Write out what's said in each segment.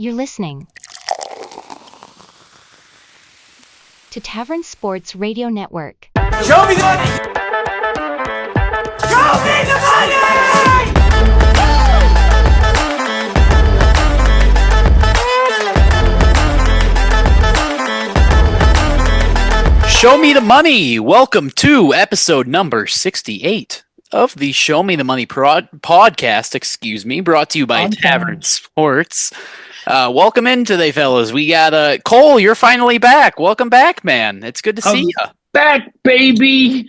You're listening to Tavern Sports Radio Network. Show me the money! Show me the money! Show me the money! Welcome to episode number 68 of the Show Me the Money podcast, brought to you by Tavern Sports. Welcome in today, fellas. We got Cole, you're finally back. Welcome back, man. It's good to see you. Back, baby.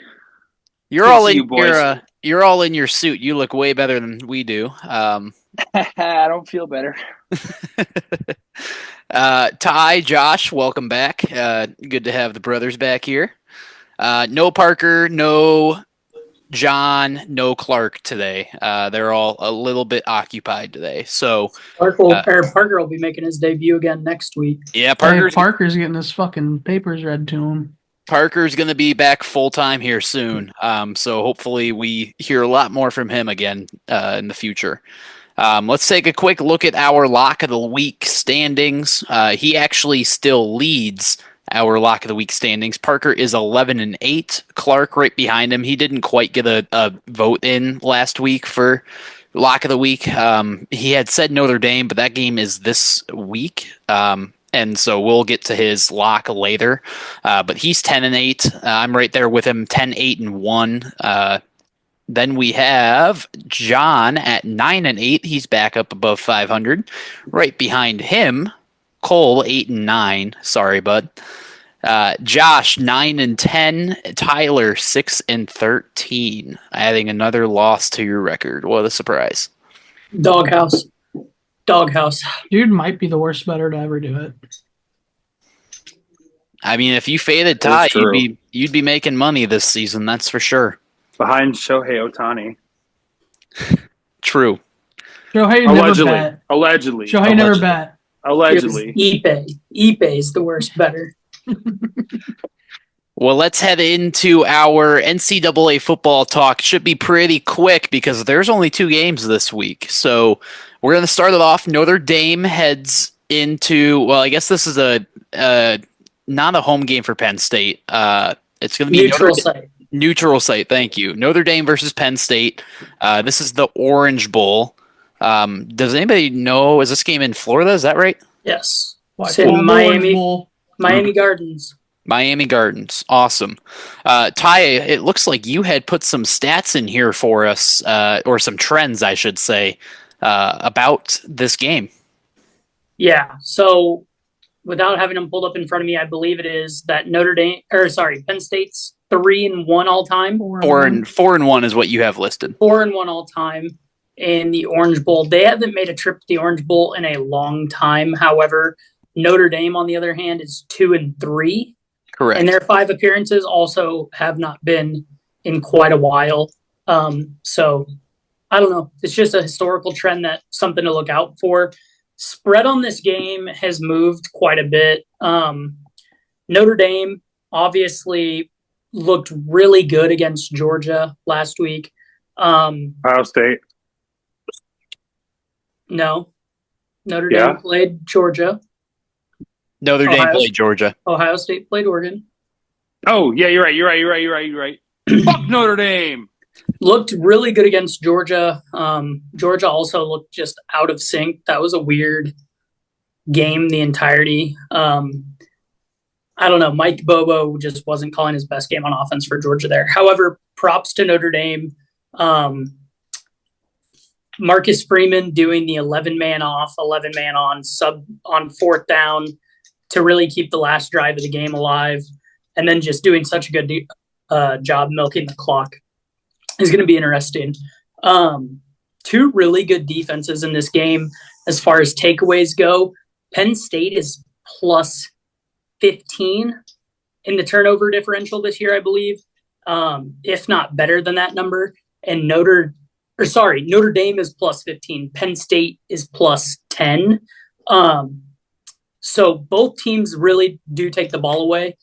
You're all in your suit. You look way better than we do. I don't feel better. Ty, Josh, welcome back. Good to have the brothers back here. No Parker, no John, no Clark today. They're all a little bit occupied today. So Parker will be making his debut again next week. Yeah, Parker's getting his fucking papers read to him. Parker's going to be back full time here soon. So hopefully we hear a lot more from him again in the future. Let's take a quick look at our Lock of the Week standings. He actually still leads our Lock of the Week standings. Parker is 11-8. Clark right behind him. He didn't quite get a vote in last week for Lock of the Week. He had said Notre Dame, but that game is this week. And so we'll get to his lock later. But he's 10-8. I'm right there with him, 10-8-1. Then we have John at 9-8. He's back up above 500. Right behind him, Cole 8-9. Sorry, bud. Josh 9-10. Tyler 6-13. Adding another loss to your record. What a surprise! Doghouse. Dude might be the worst better to ever do it. I mean, if you faded Ty, you'd be making money this season. That's for sure. Behind Shohei Ohtani. True. Shohei never bet. Allegedly. Shohei never bet. Allegedly. Ipe is the worst better. Well, let's head into our NCAA football talk. Should be pretty quick because there's only 2 games this week. So we're going to start it off. Notre Dame heads into, well, I guess this is not a home game for Penn State. It's going to be neutral site. Thank you. Notre Dame versus Penn State. This is the Orange Bowl. Does anybody know, is this game in Florida? Is that right? Yes. It's in Miami Gardens. Miami Gardens. Awesome. Ty, it looks like you had put some stats in here for us, or some trends, I should say, about this game. Yeah. So without having them pulled up in front of me, I believe it is that Penn State's 3-1 all time. 4-1 is what you have listed. 4-1 all time in the Orange Bowl. They haven't made a trip to the Orange Bowl in a long time. However, Notre Dame, on the other hand, is 2-3. Correct. And their 5 appearances also have not been in quite a while. So I don't know. It's just a historical trend, that something to look out for. Spread on this game has moved quite a bit. Notre Dame obviously looked really good against Georgia last week. Ohio State. No. Notre Dame played Georgia. Notre Dame played Georgia. Ohio State played Oregon. Oh, yeah, you're right. Fuck Notre Dame. Looked really good against Georgia. Georgia also looked just out of sync. That was a weird game, the entirety. I don't know. Mike Bobo just wasn't calling his best game on offense for Georgia there. However, props to Notre Dame. Marcus Freeman doing the 11-man off, 11-man on sub on 4th down to really keep the last drive of the game alive, and then just doing such a good job milking the clock is going to be interesting. 2 really good defenses in this game as far as takeaways go. Penn State is plus 15 in the turnover differential this year, I believe, if not better than that number. And Notre Dame is plus 15. Penn State is plus 10. So both teams really do take the ball away.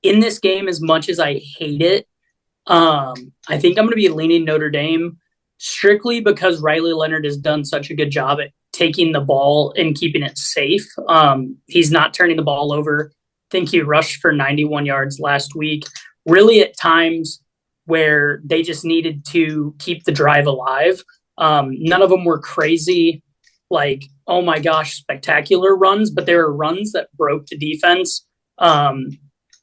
In this game, as much as I hate it, I think I'm going to be leaning Notre Dame strictly because Riley Leonard has done such a good job at taking the ball and keeping it safe. He's not turning the ball over. I think he rushed for 91 yards last week. Really at times where they just needed to keep the drive alive. None of them were crazy, like, oh my gosh, spectacular runs, but there were runs that broke the defense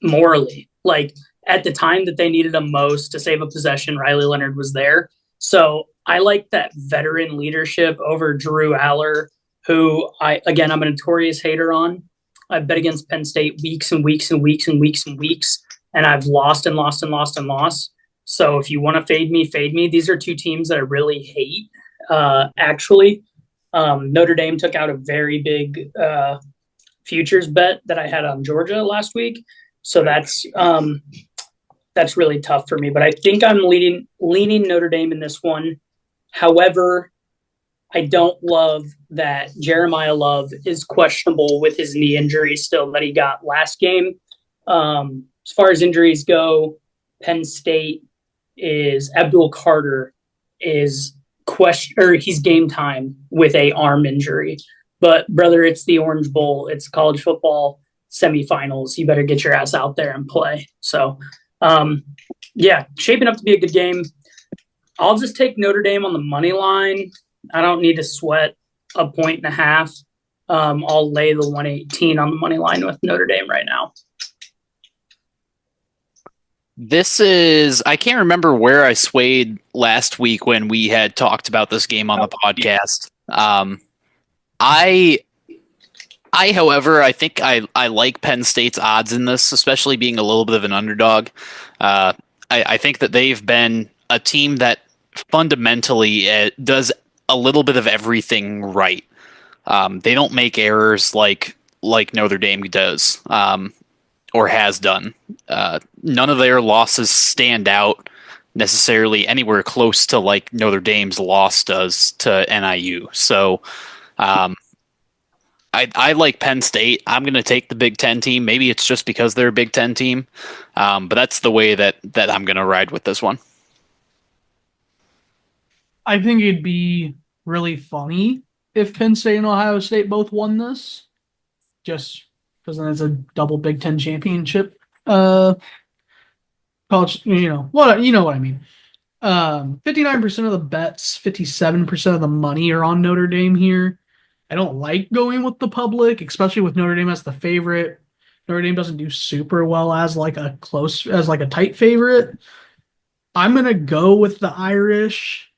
morally. Like at the time that they needed them most to save a possession, Riley Leonard was there. So I like that veteran leadership over Drew Aller, who I'm a notorious hater on. I've bet against Penn State weeks and weeks and weeks and weeks and weeks, and I've lost and lost and lost and lost. So if you want to fade me, fade me. These are two teams that I really hate, actually. Notre Dame took out a very big futures bet that I had on Georgia last week. So that's really tough for me. But I think I'm leaning Notre Dame in this one. However, I don't love that Jeremiah Love is questionable with his knee injury still that he got last game. As far as injuries go, Penn State is Abdul Carter is he's game time with a arm injury. But brother, it's the Orange Bowl. It's college football semifinals. You better get your ass out there and play. So, shaping up to be a good game. I'll just take Notre Dame on the money line. I don't need to sweat a 1.5. I'll lay the 118 on the money line with Notre Dame right now. I can't remember where I swayed last week when we had talked about this game on the podcast. However, I think I like Penn State's odds in this, especially being a little bit of an underdog. I think that they've been a team that fundamentally does a little bit of everything right. They don't make errors like Notre Dame does or has done. None of their losses stand out necessarily anywhere close to like Notre Dame's loss does to NIU. So I like Penn State. I'm going to take the Big Ten team. Maybe it's just because they're a Big Ten team, but that's the way that I'm going to ride with this one. I think it'd be really funny if Penn State and Ohio State both won this, just because then it's a double Big Ten championship. College, what I mean. 59% of the bets, 57% of the money are on Notre Dame here. I don't like going with the public, especially with Notre Dame as the favorite. Notre Dame doesn't do super well as like a tight favorite. I'm gonna go with the Irish.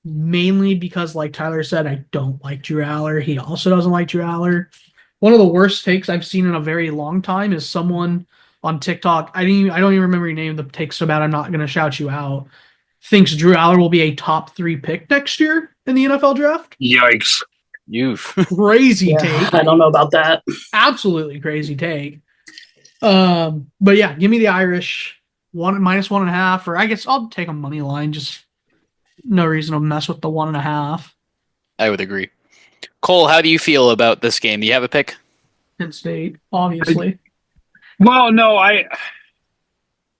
Mainly because, like Tyler said, I don't like Drew Aller. He also doesn't like Drew Aller. One of the worst takes I've seen in a very long time is someone on TikTok. I don't even remember your name. The take's so bad I'm not going to shout you out. Thinks Drew Aller will be a top 3 pick next year in the NFL draft. Yikes! Crazy take. I don't know about that. Absolutely crazy take. But yeah, give me the Irish -1.5, or I guess I'll take a money line. Just no reason to mess with the 1.5. I would agree. Cole, how do you feel about this game? Do you have a pick? Penn State, obviously. Well, no,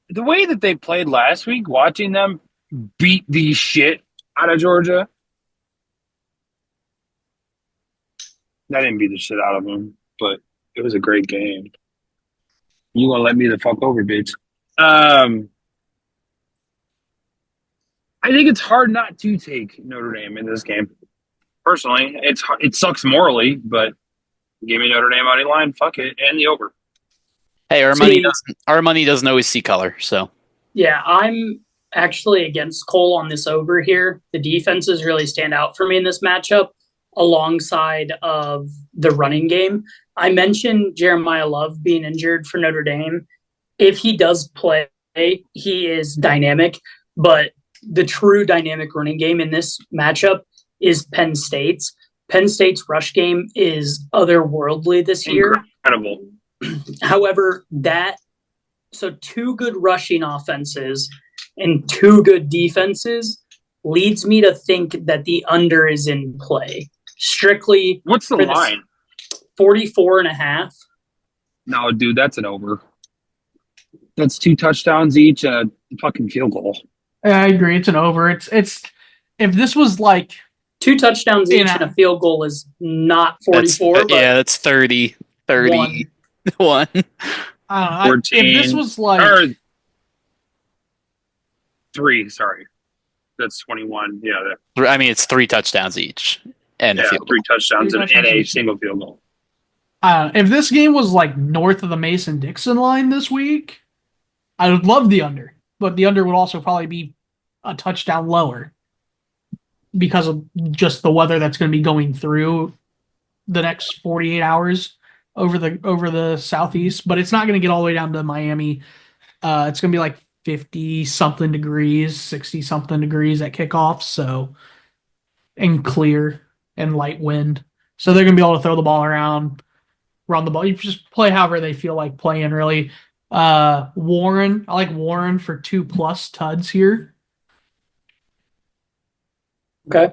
the way that they played last week, watching them beat the shit out of Georgia, I didn't beat the shit out of them, but it was a great game. You gonna let me the fuck over, bitch? I think it's hard not to take Notre Dame in this game. Personally, it sucks morally, but give me Notre Dame money line, fuck it, and the over. Hey, our money doesn't always see color, so. Yeah, I'm actually against Cole on this over here. The defenses really stand out for me in this matchup alongside of the running game. I mentioned Jeremiah Love being injured for Notre Dame. If he does play, he is dynamic, but the true dynamic running game in this matchup is Penn State's. Penn State's rush game is otherworldly this year. Incredible. However, two good rushing offenses and 2 good defenses leads me to think that the under is in play. Strictly. What's the line? 44.5. No, dude, that's an over. That's 2 touchdowns each and a fucking field goal. I agree. It's an over. It's if this was like 2 touchdowns each and a field goal is not 44. That's 30. 31. I don't know. 14. If this was like or 3, sorry. That's 21. Yeah, I mean, it's 3 touchdowns each. And a field 3 touchdowns Three and touchdowns a each. single field goal. if this game was like north of the Mason-Dixon line this week, I would love the under, but the under would also probably be a touchdown lower because of just the weather that's going to be going through the next 48 hours over the southeast. But it's not going to get all the way down to Miami. It's going to be like 50 something degrees, 60 something degrees at kickoff. So, and clear and light wind. So they're going to be able to throw the ball around, run the ball. You just play however they feel like playing, really. Warren, I like Warren for 2+ tuds here. Okay.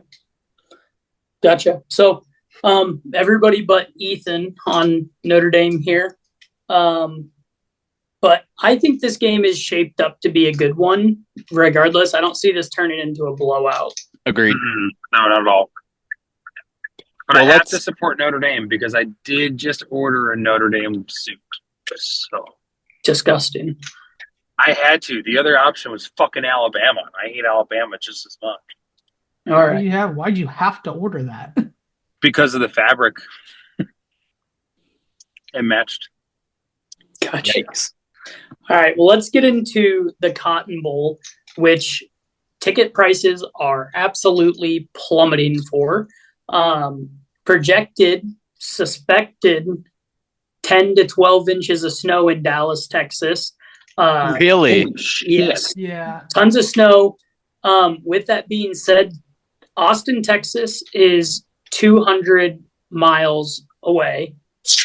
Gotcha. So, everybody but Ethan on Notre Dame here. But I think this game is shaped up to be a good one. Regardless, I don't see this turning into a blowout. Agreed. No, not at all. But Well, I have to support Notre Dame because I did just order a Notre Dame suit. So Disgusting. I had to. The other option was fucking Alabama. I hate Alabama just as much All right. Why'd you have to order that? because of the fabric. It matched. Gotcha. Yikes. All right. Well, let's get into the Cotton Bowl, which ticket prices are absolutely plummeting for. Projected, suspected 10 to 12 inches of snow in Dallas, Texas. Really? Yes. Yeah. Tons of snow. With that being said, Austin, Texas is 200 miles away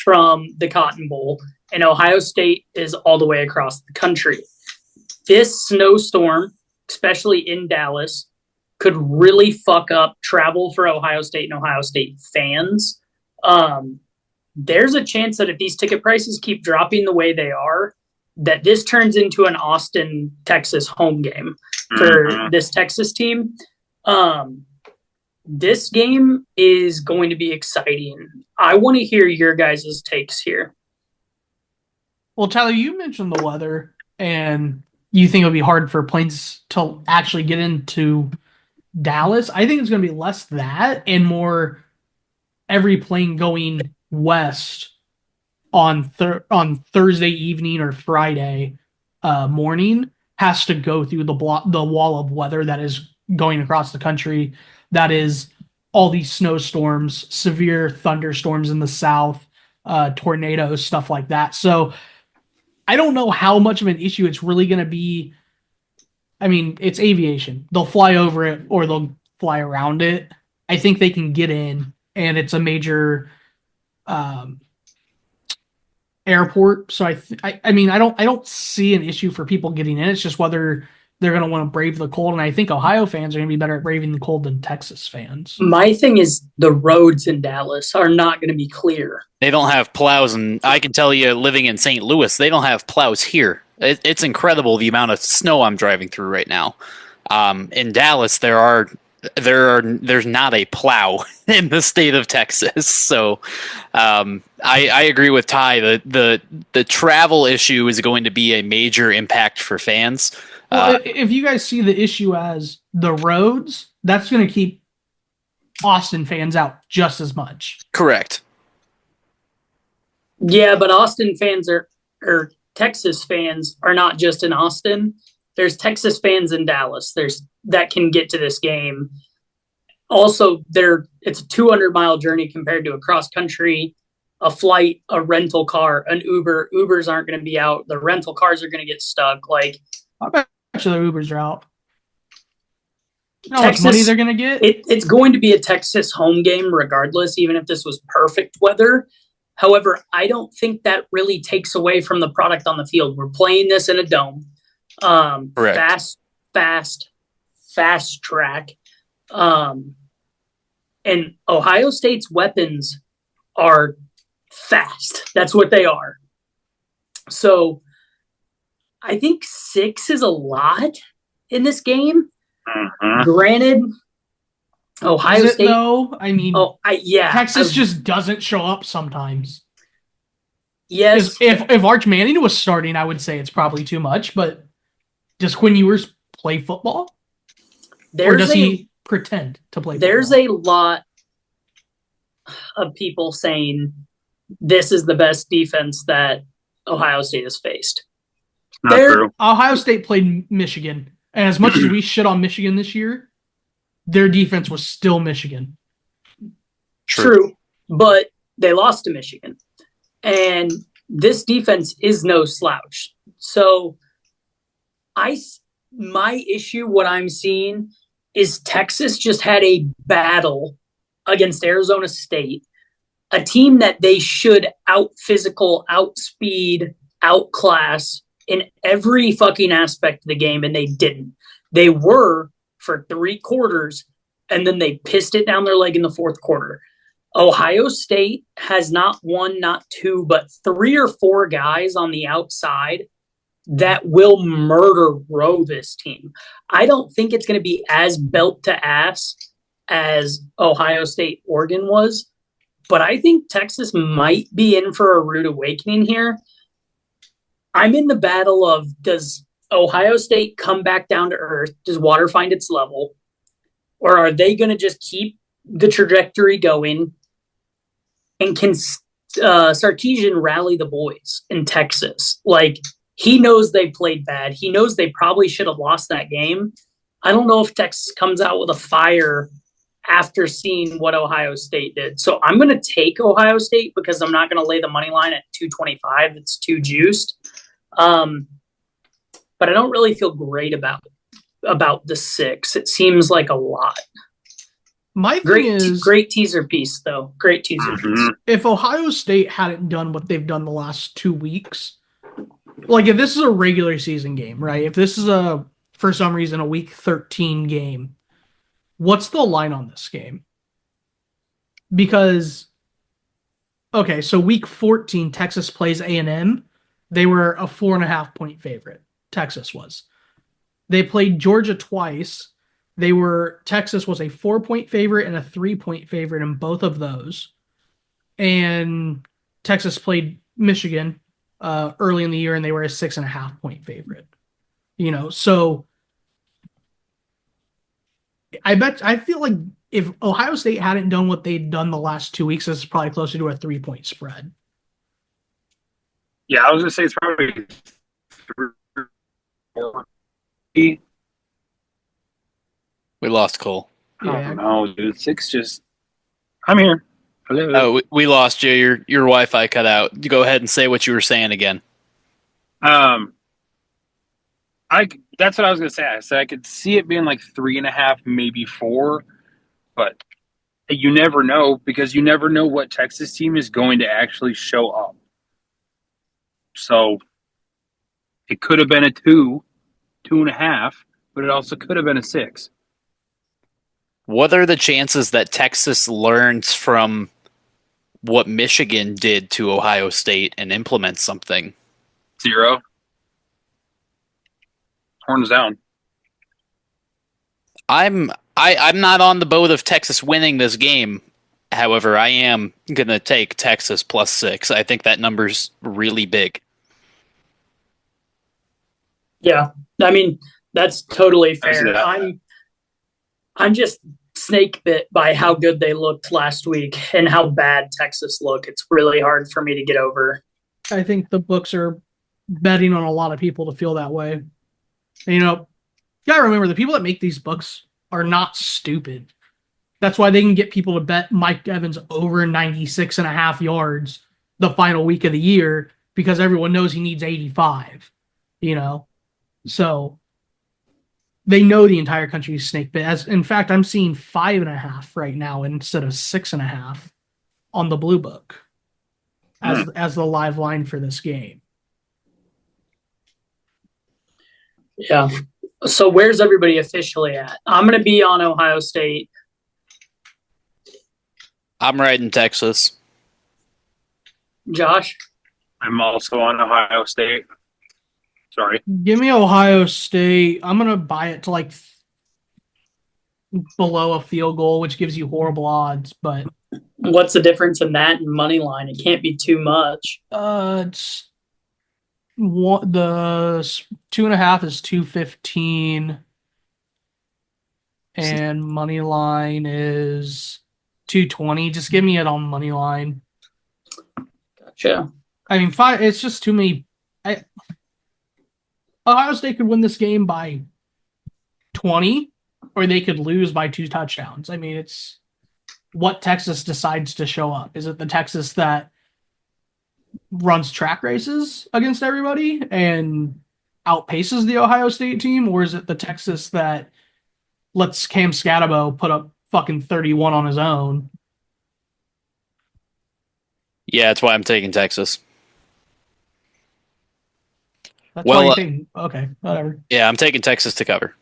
from the Cotton Bowl, and Ohio State is all the way across the country. This snowstorm, especially in Dallas, could really fuck up travel for Ohio State and Ohio State fans. There's a chance that if these ticket prices keep dropping the way they are, that this turns into an Austin, Texas home game for this Texas team. This game is going to be exciting. I want to hear your guys' takes here. Well, Tyler, you mentioned the weather, and you think it'll be hard for planes to actually get into Dallas. I think it's going to be less that and more every plane going west on Thursday evening or Friday morning has to go through the wall of weather that is going across the country. That is all these snowstorms, severe thunderstorms in the south, tornadoes, stuff like that. So I don't know how much of an issue it's really going to be. I mean, it's aviation. They'll fly over it or they'll fly around it. I think they can get in, and it's a major airport. So I mean, I don't see an issue for people getting in. It's just whether they're going to want to brave the cold. And I think Ohio fans are going to be better at braving the cold than Texas fans. My thing is the roads in Dallas are not going to be clear. They don't have plows, and I can tell you, living in St. Louis, they don't have plows here. It's incredible the amount of snow I'm driving through right now. In Dallas, there's not a plow in the state of Texas. So I agree with Ty. The travel issue is going to be a major impact for fans. Well, if you guys see the issue as the roads, that's going to keep Austin fans out just as much. Correct. Yeah, but Austin fans or Texas fans are not just in Austin. There's Texas fans in Dallas. That can get to this game. Also, it's a 200-mile journey compared to a cross country, a flight, a rental car, an Uber. Ubers aren't going to be out. The rental cars are going to get stuck. Like, I bet you the Ubers are out. You know Texas, how much money they're going to get? It's going to be a Texas home game regardless, even if this was perfect weather. However, I don't think that really takes away from the product on the field. We're playing this in a dome. Correct. Fast track. And Ohio State's weapons are fast. That's what they are. So I think 6 is a lot in this game. Granted, Ohio Is it State. though? I mean, Texas I- just doesn't show up sometimes. yes. If Arch Manning was starting, I would say it's probably too much. But does Quinn Ewers play football, or does he pretend to play football? There's a lot of people saying this is the best defense that Ohio State has faced. Not true. Ohio State played Michigan, and as much as we shit on Michigan this year, their defense was still Michigan. True, but they lost to Michigan, and this defense is no slouch. So, my issue, what I'm seeing, is Texas just had a battle against Arizona State, a team that they should out physical, outspeed, outclass in every fucking aspect of the game, and they didn't. They were for 3 quarters, and then they pissed it down their leg in the 4th quarter. Ohio State has not 1, not 2, but 3 or 4 guys on the outside that will murder row this team. I don't think it's going to be as belt to ass as Ohio State Oregon was, but I think Texas might be in for a rude awakening here. I'm in the battle of, does Ohio State come back down to earth? Does water find its level? Or are they going to just keep the trajectory going? And can Sarkisian rally the boys in Texas? Like, he knows they played bad. He knows they probably should have lost that game. I don't know if Texas comes out with a fire after seeing what Ohio State did. So I'm going to take Ohio State because I'm not going to lay the money line at 225. It's too juiced. But I don't really feel great about the 6. It seems like a lot. My thing is, great teaser piece, though. Great teaser piece. If Ohio State hadn't done what they've done the last 2 weeks, like if this is a regular season game, right? If this is for some reason, a week 13 game, what's the line on this game? Because, okay, so week 14, Texas plays A&M. They were a 4.5 point favorite. Texas was. They played Georgia twice. Texas was a 4 point favorite and a 3 point favorite in both of those. And Texas played Michigan early in the year, and they were a 6.5 point favorite. So I feel like if Ohio State hadn't done what they'd done the last 2 weeks, this is probably closer to a 3 point spread. Yeah, I was gonna say it's probably 3. We lost Cole. I don't know, dude. 6 just. I'm here. Hello. Oh, we lost you. Your Wi-Fi cut out. You go ahead and say what you were saying again. That's what I was gonna say. I said I could see it being like 3.5, maybe 4, but you never know because you never know what Texas team is going to actually show up. So it could have been a 2, 2.5, but it also could have been a 6. What are the chances that Texas learns from what Michigan did to Ohio State and implements something? 0. Horns down. I'm not on the boat of Texas winning this game. However, I am gonna take Texas plus 6. I think that number's really big. Yeah, I mean that's totally fair. that. I'm just snake bit by how good they looked last week and how bad Texas looked. It's really hard for me to get over. I think the books are betting on a lot of people to feel that way. And, you gotta remember the people that make these books are not stupid. That's why they can get people to bet Mike Evans over 96.5 yards the final week of the year because everyone knows he needs 85. So they know the entire country is snake bit. As in fact, I'm seeing 5.5 right now instead of 6.5 on the blue book as the live line for this game. Yeah. So where's everybody officially at? I'm going to be on Ohio State. I'm riding Texas. Josh? I'm also on Ohio State. Sorry. Give me Ohio State. I'm going to buy it to like below a field goal, which gives you horrible odds. But What's the difference in that and money line? It can't be too much. it's the 2.5 is 215, and money line is 220. Just give me it on money line. Gotcha. I mean, five. It's just too many. Ohio State could win this game by 20, or they could lose by 2 touchdowns. I mean, it's what Texas decides to show up. Is it the Texas that runs track races against everybody and outpaces the Ohio State team, or is it the Texas that lets Cam Scatabo put up fucking 31 on his own? Yeah, that's why I'm taking Texas. That's Well, why you think, okay, whatever. Yeah, I'm taking Texas to cover.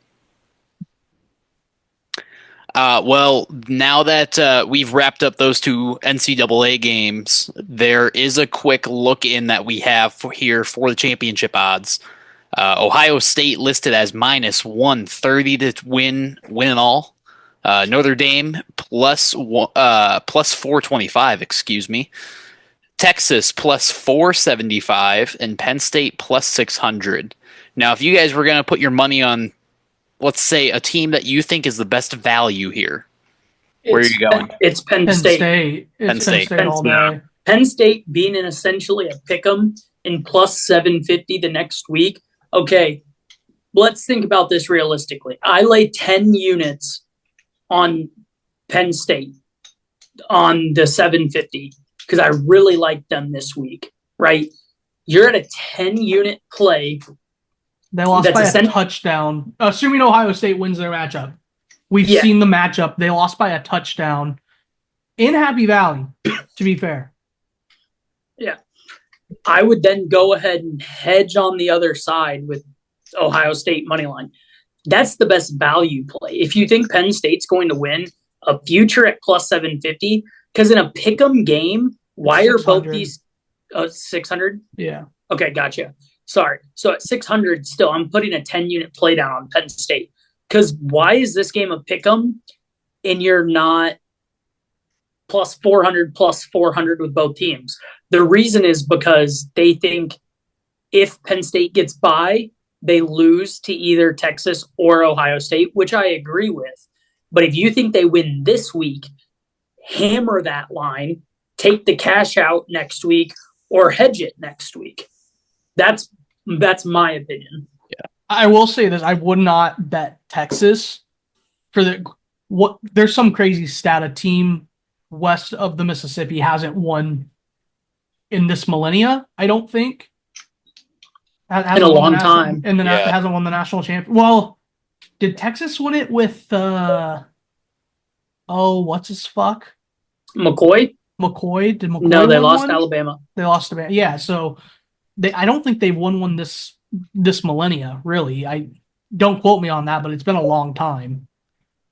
Well, now that we've wrapped up those 2 NCAA games, there is a quick look in that we have here for the championship odds. Ohio State listed as minus 130 to win it all. Notre Dame plus 425, excuse me. Texas plus 475 and Penn State plus 600. Now, if you guys were going to put your money on, let's say, a team that you think is the best value here, where are you going? It's Penn State. It's Penn State. Penn State all day. Penn State being in essentially a pick'em in plus 750 the next week. Okay, let's think about this realistically. I lay 10 units on Penn State on the 750 because I really like them this week, right? You're at a 10-unit play. They lost by a touchdown. Assuming Ohio State wins their matchup. We've seen the matchup. They lost by a touchdown in Happy Valley, to be fair. Yeah. I would then go ahead and hedge on the other side with Ohio State money line. That's the best value play. If you think Penn State's going to win, a future at plus 750, because in a pick'em game, why are both these 600? Yeah. Okay, gotcha. Sorry. So at 600 still, I'm putting a 10-unit play down on Penn State. Because why is this game a pick'em and you're not plus 400 with both teams? The reason is because they think if Penn State gets by, they lose to either Texas or Ohio State, which I agree with. But if you think they win this week, hammer that line, take the cash out next week, or hedge it next week. That's my opinion. Yeah. I will say this: I would not bet Texas for there's some crazy stat. A team west of the Mississippi hasn't won in this millennia. I don't think in a long time, and then hasn't won the national champion. Well, did Texas win it with what's his fuck? McCoy? Did McCoy? No, they lost one? Alabama. They lost Alabama. Yeah, so I don't think they've won one this millennia, really. I don't quote me on that, but it's been a long time.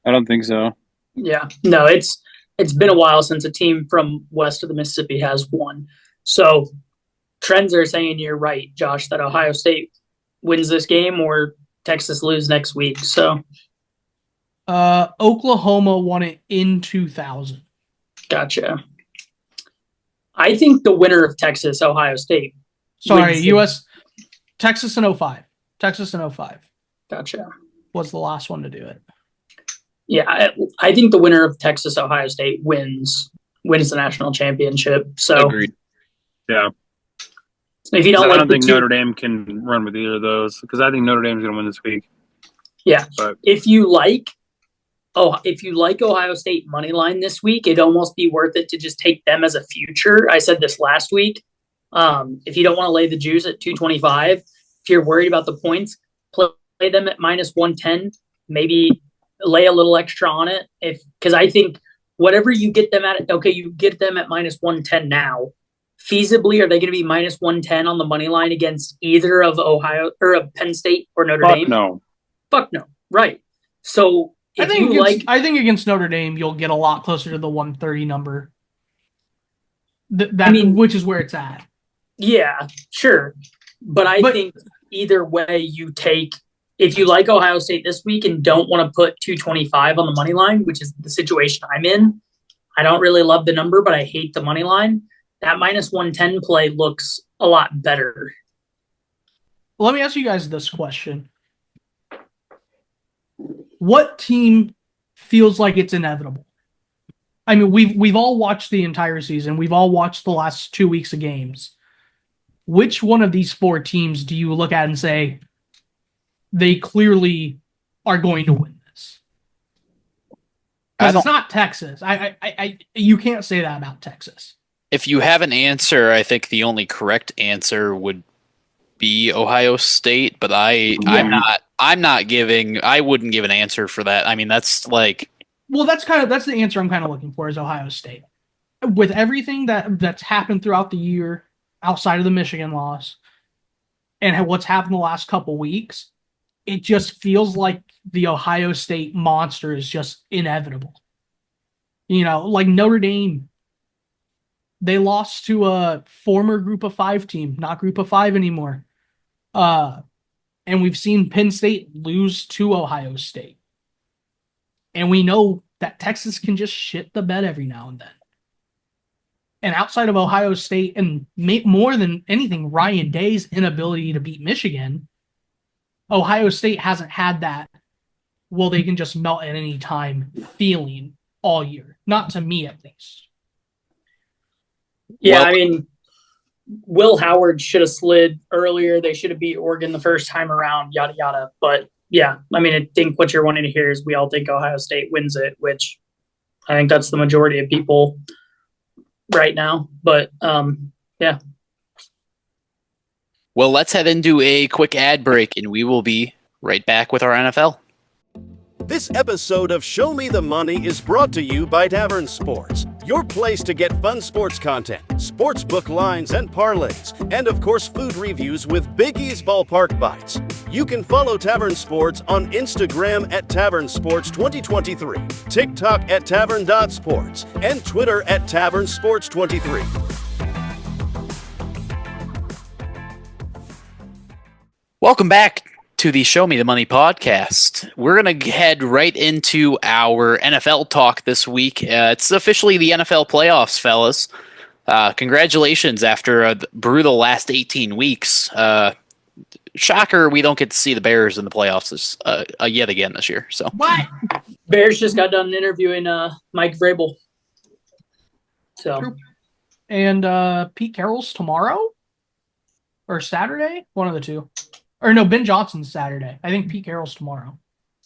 I don't think so. Yeah. No, it's been a while since a team from west of the Mississippi has won. So trends are saying you're right, Josh, that Ohio State wins this game or Texas lose next week. So Oklahoma won it in 2000. Gotcha. I think the winner of Texas, Ohio State. Sorry, Texas in 05. Texas in 05. Gotcha. Was the last one to do it. Yeah, I think the winner of Texas, Ohio State wins the national championship. So agreed. Yeah. If you don't I don't think Notre Dame can run with either of those because I think Notre Dame's going to win this week. Yeah. But if you like Ohio State money line this week, it'd almost be worth it to just take them as a future. I said this last week. If you don't want to lay the juice at 225, if you're worried about the points, play them at minus 110. Maybe lay a little extra on it. Because I think whatever you get them at, you get them at minus 110 now. Feasibly, are they going to be minus 110 on the money line against either of Ohio or of Penn State or Notre Dame? No. Fuck no. Right. So I think against Notre Dame, you'll get a lot closer to the 130 number. Which is where it's at. Yeah, sure. But I think either way you take if you like Ohio State this week and don't want to put 225 on the money line, which is the situation I'm in, I don't really love the number, but I hate the money line. That minus 110 play looks a lot better. Let me ask you guys this question. What team feels like it's inevitable? I mean, we've all watched the entire season. We've all watched the last 2 weeks of games. Which one of these 4 teams do you look at and say they clearly are going to win this? Because it's not Texas. You can't say that about Texas. If you have an answer, I think the only correct answer would be Ohio State, but I wouldn't give an answer for that. I mean, that's like, well, that's the answer I'm kind of looking for is Ohio State. With everything that's happened throughout the year outside of the Michigan loss and what's happened the last couple weeks, it just feels like the Ohio State monster is just inevitable. Like Notre Dame, they lost to a former Group of 5 team, not Group of 5 anymore. And we've seen Penn State lose to Ohio State. And we know that Texas can just shit the bed every now and then. And outside of Ohio State, and more than anything, Ryan Day's inability to beat Michigan, Ohio State hasn't had that, well, they can just melt at any time feeling all year. Not to me, at least. Yeah, I mean, Will Howard should have slid earlier. They should have beat Oregon the first time around, yada, yada. But, yeah, I mean, I think what you're wanting to hear is we all think Ohio State wins it, which I think that's the majority of people right now. But, yeah. well, let's head into a quick ad break, and we will be right back with our NFL. This episode of Show Me the Money is brought to you by Tavern Sports, your place to get fun sports content, sportsbook lines and parlays, and of course food reviews with Big E's Ballpark Bites. You can follow Tavern Sports on Instagram at Tavern Sports 2023, TikTok at Tavern.Sports, and Twitter at Tavern Sports 23. Welcome back to the Show Me the Money podcast. We're going to head right into our NFL talk this week. It's officially the NFL playoffs, fellas. Congratulations after a brutal last 18 weeks. Shocker, we don't get to see the Bears in the playoffs yet again this year. So What? Bears just got done interviewing Mike Vrabel. So, True. And Pete Carroll's tomorrow? Or Saturday? One of the two. Or no, Ben Johnson's Saturday. I think Pete Carroll's tomorrow.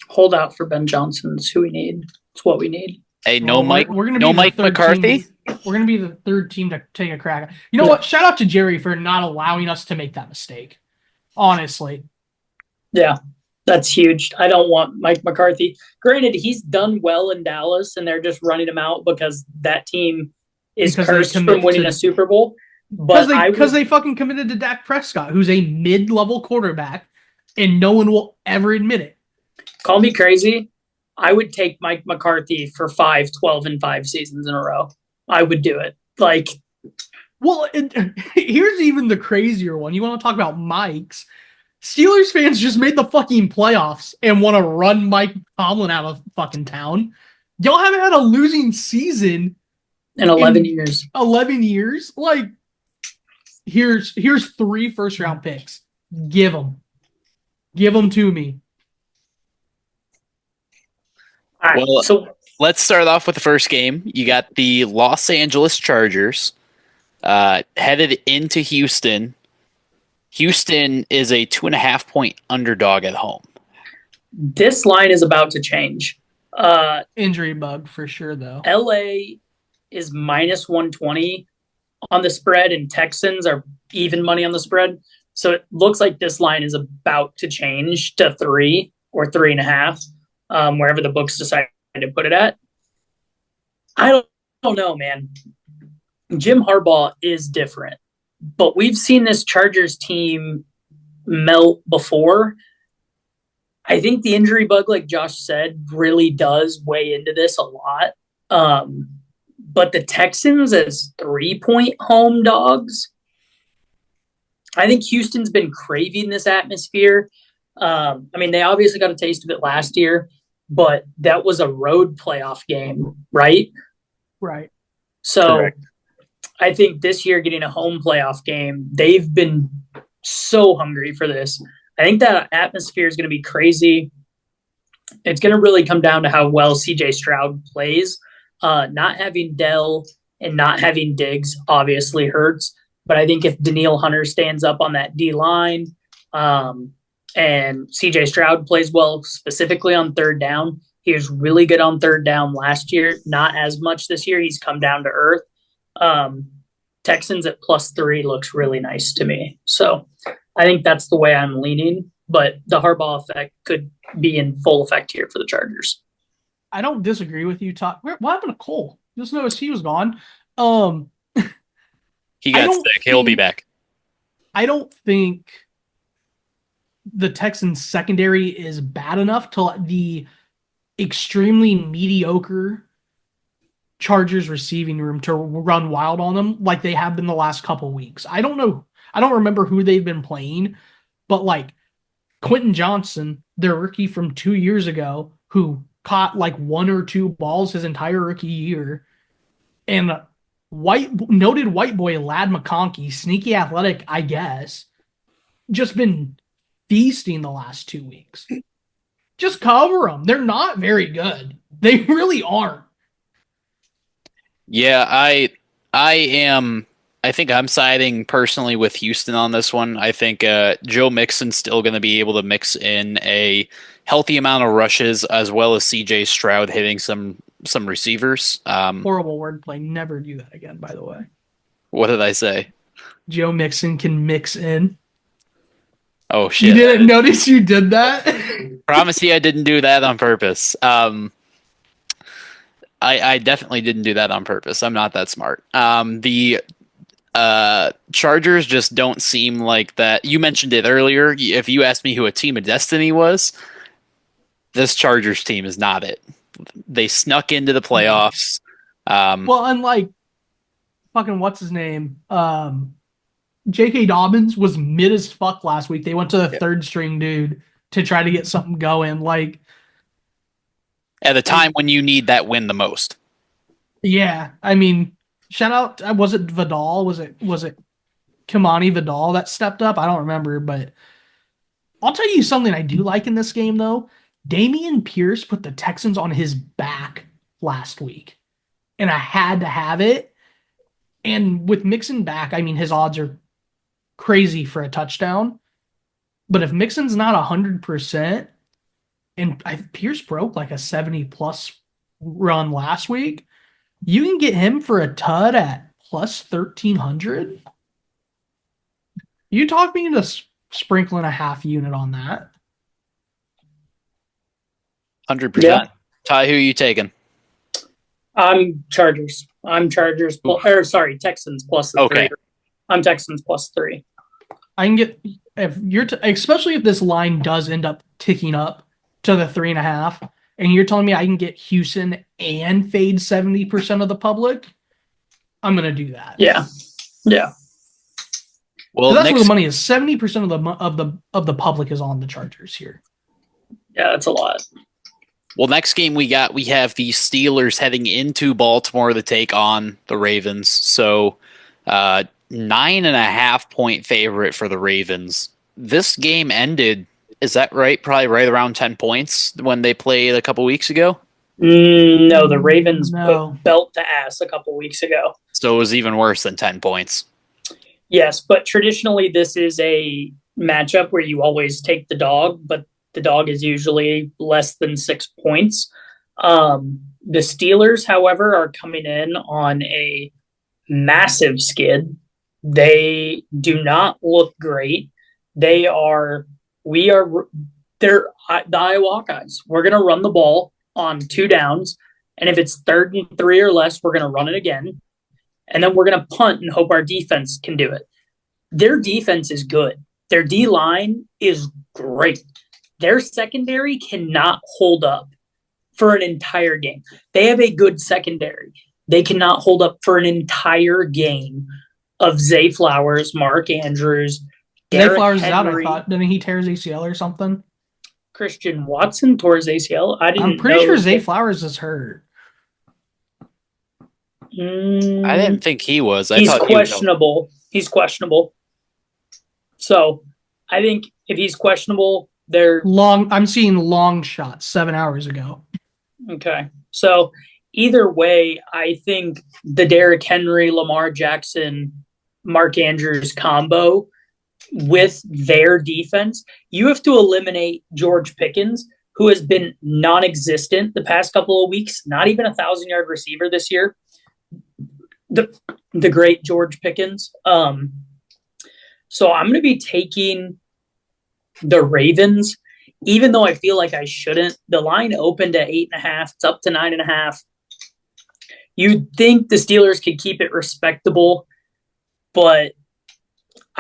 hold out for Ben Johnson's who we need. It's what we need. Hey, no Mike. We're gonna no be Mike McCarthy. We're going to be the third team to take a crack. You know what? Shout out to Jerry for not allowing us to make that mistake. Honestly. Yeah, that's huge. I don't want Mike McCarthy. Granted, he's done well in Dallas, and they're just running him out because that team is cursed from winning a Super Bowl. But because they fucking committed to Dak Prescott, who's a mid-level quarterback, and no one will ever admit it. Call me crazy. I would take Mike McCarthy for 5, 12, and 5 seasons in a row. I would do it. Here's even the crazier one. You want to talk about Mike's? Steelers fans just made the fucking playoffs and want to run Mike Tomlin out of fucking town. Y'all haven't had a losing season in 11 years. 11 years? Here's 3 first-round picks. Give them. Give them to me. All right, well, so let's start off with the first game. You got the Los Angeles Chargers headed into Houston. Houston is a 2.5-point underdog at home. This line is about to change. Injury bug for sure, though. LA is minus 120 on the spread, and Texans are even money on the spread. So it looks like this line is about to change to 3 or 3.5, wherever the books decide to put it at. I don't know, man. Jim Harbaugh is different, but we've seen this Chargers team melt before. I think the injury bug, like Josh said, really does weigh into this a lot. But the Texans as 3-point home dogs, I think Houston's been craving this atmosphere. I mean, they obviously got a taste of it last year, but that was a road playoff game, right? Right. So Correct. I think this year getting a home playoff game, they've been so hungry for this. I think that atmosphere is going to be crazy. It's going to really come down to how well CJ Stroud plays. Not having Dell and not having Diggs obviously hurts, but I think if Daniil Hunter stands up on that D line, and CJ Stroud plays well, specifically on third down. He was really good on third down last year, not as much this year. He's come down to earth. Texans at +3 looks really nice to me. So I think that's the way I'm leaning, but the Harbaugh effect could be in full effect here for the Chargers. I don't disagree with you, Todd. What happened to Cole? Just noticed he was gone. He I got don't sick. He'll be think- back. I don't think the Texans secondary is bad enough to let the extremely mediocre Chargers receiving room to run wild on them like they have been the last couple weeks. I don't know. I don't remember who they've been playing, but like Quentin Johnson, their rookie from 2 years ago, who caught like 1 or 2 balls his entire rookie year, and noted white boy Lad McConkey, sneaky athletic, I guess, just been feasting the last 2 weeks. Just cover them. They're not very good. They really aren't. Yeah, I think I'm siding personally with Houston on this one. I think Joe Mixon's still going to be able to mix in a healthy amount of rushes as well as CJ Stroud hitting some receivers. Horrible wordplay. Never do that again, by the way. What did I say? Joe Mixon can mix in. Oh shit! You didn't notice you did that? Promise you I didn't do that on purpose. I definitely didn't do that on purpose. I'm not that smart. The Chargers just don't seem like that. You mentioned it earlier. If you asked me who a team of destiny was, this Chargers team is not it. They snuck into the playoffs. Well, unlike fucking what's his name? J.K. Dobbins was mid as fuck last week. They went to the third string dude to try to get something going. Like at a time when you need that win the most. Yeah, I mean, shout out. Was it Vidal? Was it Kimani Vidal that stepped up? I don't remember, but I'll tell you something I do like in this game though. Damian Pierce put the Texans on his back last week, and I had to have it. And with Mixon back, I mean, his odds are crazy for a touchdown. But if Mixon's not 100%, and Pierce broke like a 70+ run last week, you can get him for a tud at +1,300. You talk me into sprinkling a half unit on that. 100%. Yeah. Ty, who are you taking? I'm Chargers. Texans +3. Okay. I'm Texans +3. I can get especially if this line does end up ticking up to the 3.5, and you're telling me I can get Houston and fade 70% of the public. I'm gonna do that. Yeah. Well, That's where the money is. 70% of the public is on the Chargers here. Yeah, that's a lot. Well, next game we have the Steelers heading into Baltimore to take on the Ravens. So 9.5 point favorite for the Ravens. This game ended, is that right? Probably right around 10 points when they played a couple weeks ago. No, the Ravens No. put belt to ass a couple weeks ago. So it was even worse than 10 points. Yes, but traditionally this is a matchup where you always take the dog, but the dog is usually less than 6 points. The Steelers, however, are coming in on a massive skid. They do not look great. They're the Iowa guys. We're going to run the ball on 2 downs. And if it's 3rd and 3 or less, we're going to run it again. And then we're going to punt and hope our defense can do it. Their defense is good. Their D-line is great. Their secondary cannot hold up for an entire game. They have a good secondary. They cannot hold up for an entire game of Zay Flowers, Mark Andrews, Zay Derrick Flowers is out, I Henry. thought. Didn't he tear his ACL or something? Christian Watson tore his ACL. I'm pretty sure Zay Flowers is hurt. I didn't think he was. He's questionable. He's questionable. So I think if he's questionable, they're I'm seeing long shots 7 hours ago. Okay. So either way, I think the Derrick Henry, Lamar Jackson, Mark Andrews combo with their defense, you have to eliminate George Pickens, who has been non-existent the past couple of weeks, not even a 1,000-yard receiver this year. The great George Pickens. So I'm going to be taking the Ravens, even though I feel like I shouldn't. The line opened at 8.5. It's up to 9.5. You'd think the Steelers could keep it respectable, but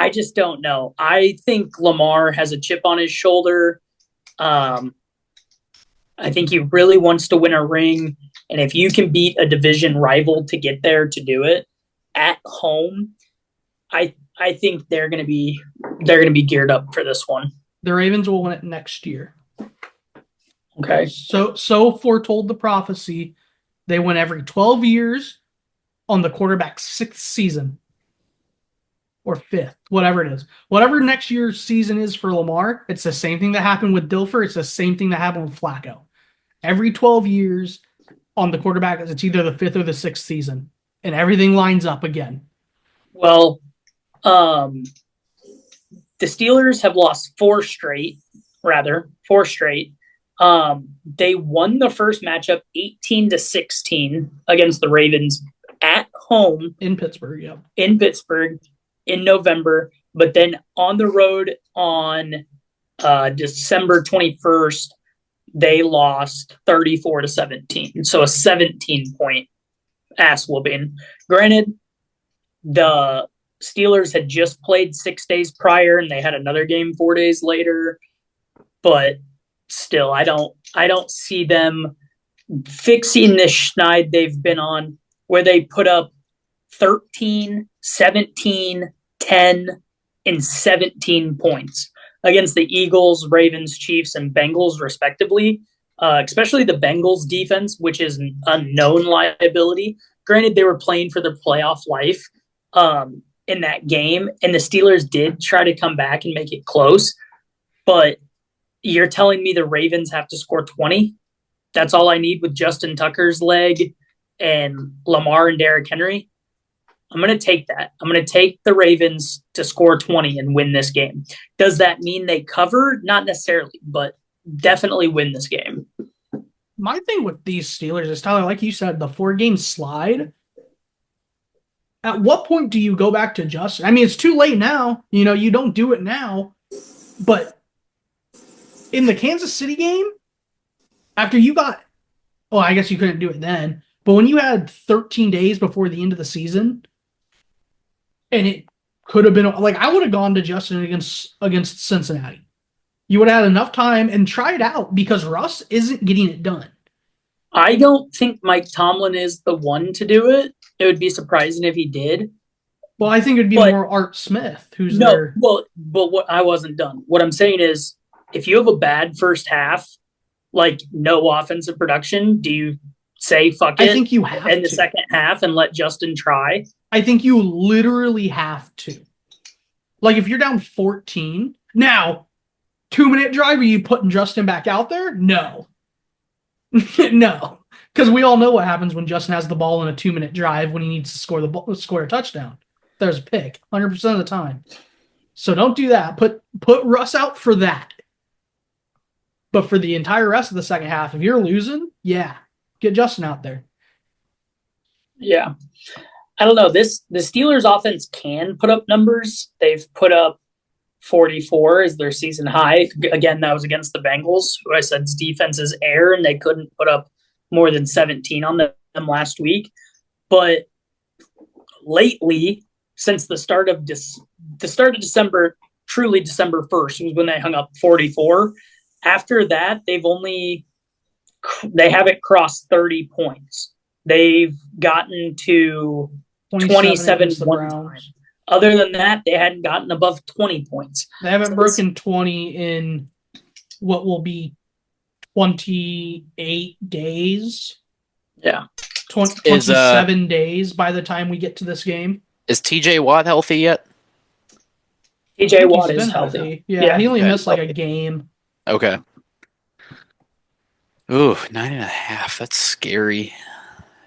I just don't know. I think Lamar has a chip on his shoulder. I think he really wants to win a ring. And if you can beat a division rival to get there to do it at home, I think they're going to be geared up for this one. The Ravens will win it next year. Okay. So foretold the prophecy. They win every 12 years on the quarterback's 6th season. Or 5th, whatever it is. Whatever next year's season is for Lamar, it's the same thing that happened with Dilfer. It's the same thing that happened with Flacco. Every 12 years on the quarterback, it's either the 5th or the 6th season. And everything lines up again. Well, the Steelers have lost 4 straight. They won the first matchup 18-16 against the Ravens at home. In Pittsburgh, yeah. In Pittsburgh in November. But then on the road on December 21st, they lost 34-17. So a 17-point ass whooping. Granted, the Steelers had just played 6 days prior and they had another game 4 days later. But still, I don't see them fixing this schneid they've been on where they put up 13, 17, 10, and 17 points against the Eagles, Ravens, Chiefs, and Bengals, respectively, especially the Bengals defense, which is an unknown liability. Granted, they were playing for their playoff life in that game, and the Steelers did try to come back and make it close, but you're telling me the Ravens have to score 20? That's all I need with Justin Tucker's leg and Lamar and Derrick Henry? I'm going to take that. I'm going to take the Ravens to score 20 and win this game. Does that mean they cover? Not necessarily, but definitely win this game. My thing with these Steelers is, Tyler, like you said, the 4-game slide. At what point do you go back to Justin? I mean, it's too late now. You don't do it now. But in the Kansas City game, after you got, well, I guess you couldn't do it then, but when you had 13 days before the end of the season, and it could have been, like, I would have gone to Justin against Cincinnati. You would have had enough time and try it out because Russ isn't getting it done. I don't think Mike Tomlin is the one to do it. It would be surprising if he did. Well, I think it would be more Art Smith, who's there. Well, but what I wasn't done. What I'm saying is, if you have a bad first half, like no offensive production, do you say fuck it? I think you have in the second half and let Justin try? I think you literally have to. Like, if you're down 14, now, 2-minute drive, are you putting Justin back out there? No. No. Because we all know what happens when Justin has the ball in a 2-minute drive when he needs to score a touchdown. There's a pick 100% of the time. So don't do that. Put Russ out for that. But for the entire rest of the second half, if you're losing, yeah, get Justin out there. Yeah. I don't know. The Steelers offense can put up numbers. They've put up 44 as their season high. Again, that was against the Bengals, who I said's defense is air, and they couldn't put up more than 17 on them last week. But lately, since the start of December, truly December 1st was when they hung up 44. After that, they haven't crossed 30 points. They've gotten to 27 one time. Other than that, they hadn't gotten above 20 points. They haven't broken 20 in what will be 28 days. Yeah. 27 days by the time we get to this game. Is TJ Watt healthy yet? TJ Watt He's is been healthy. Yeah, he only Okay. missed like a game. Okay. Ooh, 9.5. That's scary.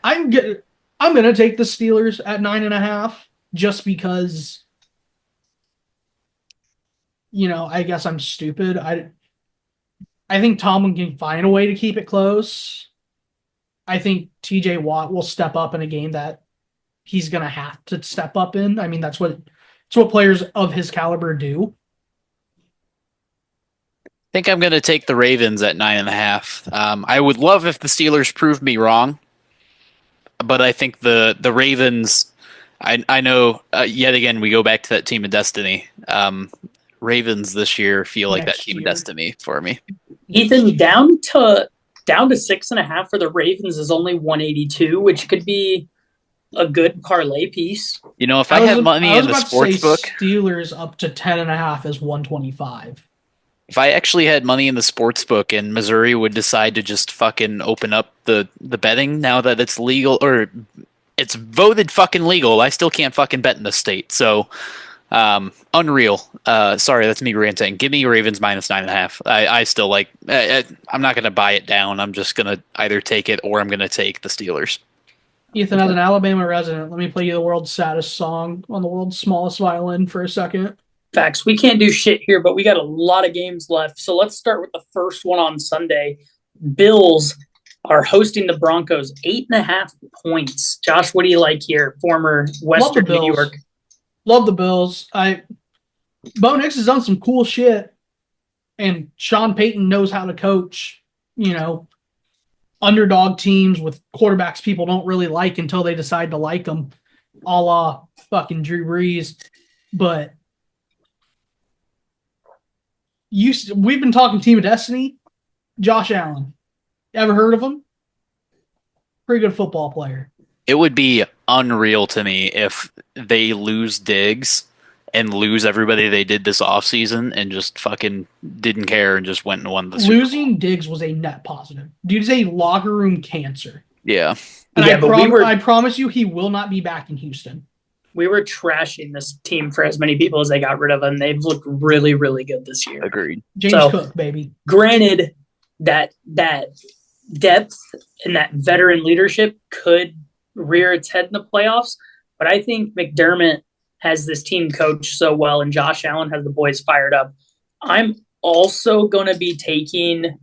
I'm gonna take the Steelers at 9.5 just because, I guess I'm stupid. I think Tomlin can find a way to keep it close. I think TJ Watt will step up in a game that he's gonna have to step up in. I mean, that's what players of his caliber do. I think I'm going to take the Ravens at 9.5. I would love if the Steelers proved me wrong, but I think the Ravens. I know. Yet again, we go back to that team of destiny. Ravens this year feel like that Next team of year. destiny for me. Ethan, down to 6.5 for the Ravens is only 182, which could be a good parlay piece. You know, if I had money in the sports book, Steelers up to 10.5 is 125. if I actually had money in the sports book and Missouri would decide to just fucking open up the betting now that it's legal or it's voted fucking legal, I still can't fucking bet in the state. So, unreal. Sorry, that's me ranting. Give me Ravens minus 9.5. I still like. I'm not gonna buy it down. I'm just gonna either take it or I'm gonna take the Steelers. Ethan, as an Alabama resident, let me play you the world's saddest song on the world's smallest violin for a second. Facts. We can't do shit here, but we got a lot of games left. So let's start with the first one on Sunday. Bills are hosting the Broncos, 8.5 points. Josh, what do you like here? Former Western New York. Love the Bills. Bo Nix has done some cool shit, and Sean Payton knows how to coach, underdog teams with quarterbacks people don't really like until they decide to like them, a la fucking Drew Brees. But we've been talking team of destiny. Josh Allen. Ever heard of him? Pretty good football player. It would be unreal to me if they lose Diggs and lose everybody they did this offseason and just fucking didn't care and just went and won the Super Bowl. Losing Diggs was a net positive. Dude's a locker room cancer. Yeah. And Yeah, I promise you he will not be back in Houston. We were trashing this team for as many people as they got rid of, and they've looked really, really good this year. Agreed. James Cook, baby. Granted, that depth and that veteran leadership could rear its head in the playoffs, but I think McDermott has this team coached so well, and Josh Allen has the boys fired up. I'm also going to be taking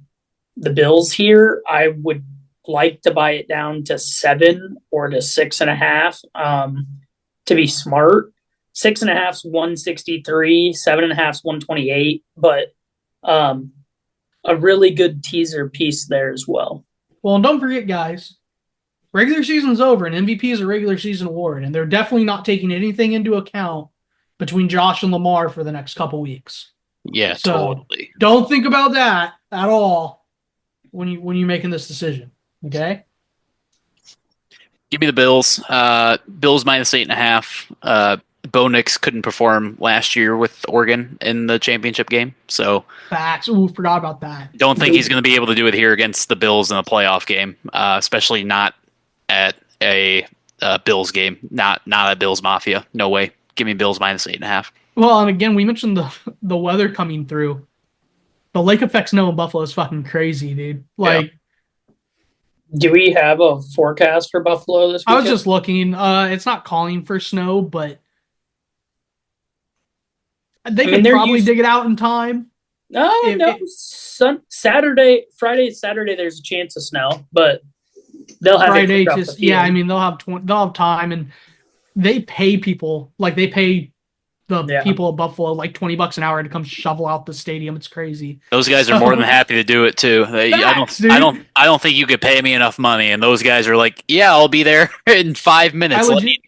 the Bills here. I would like to buy it down to 7 or to 6.5. To be smart, 6.5 is 163, 7.5 is 128, but a really good teaser piece there as well. Well, and don't forget, guys, regular season's over, and MVP is a regular season award, and they're definitely not taking anything into account between Josh and Lamar for the next couple weeks. Yeah, So totally. don't think about that at all when you're making this decision. Okay? Give me the Bills. Bills minus 8.5. Bo Nix couldn't perform last year with Oregon in the championship game, so Facts. Ooh, forgot about that. don't think he's going to be able to do it here against the Bills in a playoff game, especially not at a Bills game, not at Bills Mafia. No way. Give me Bills minus 8.5. Well, and again, we mentioned the weather coming through. The lake effect snow in Buffalo is fucking crazy, dude. Like, Do we have a forecast for Buffalo this weekend? I was just looking. It's not calling for snow, but they could probably dig it out in time. Saturday, Saturday, there's a chance of snow, but they'll have Friday. it Just I mean, they'll have time, and they pay people they pay the people of Buffalo like $20 an hour to come shovel out the stadium. It's crazy. Those guys are more than happy to do it too. I don't think you could pay me enough money, and those guys are like, yeah, I'll be there in 5 minutes. Let me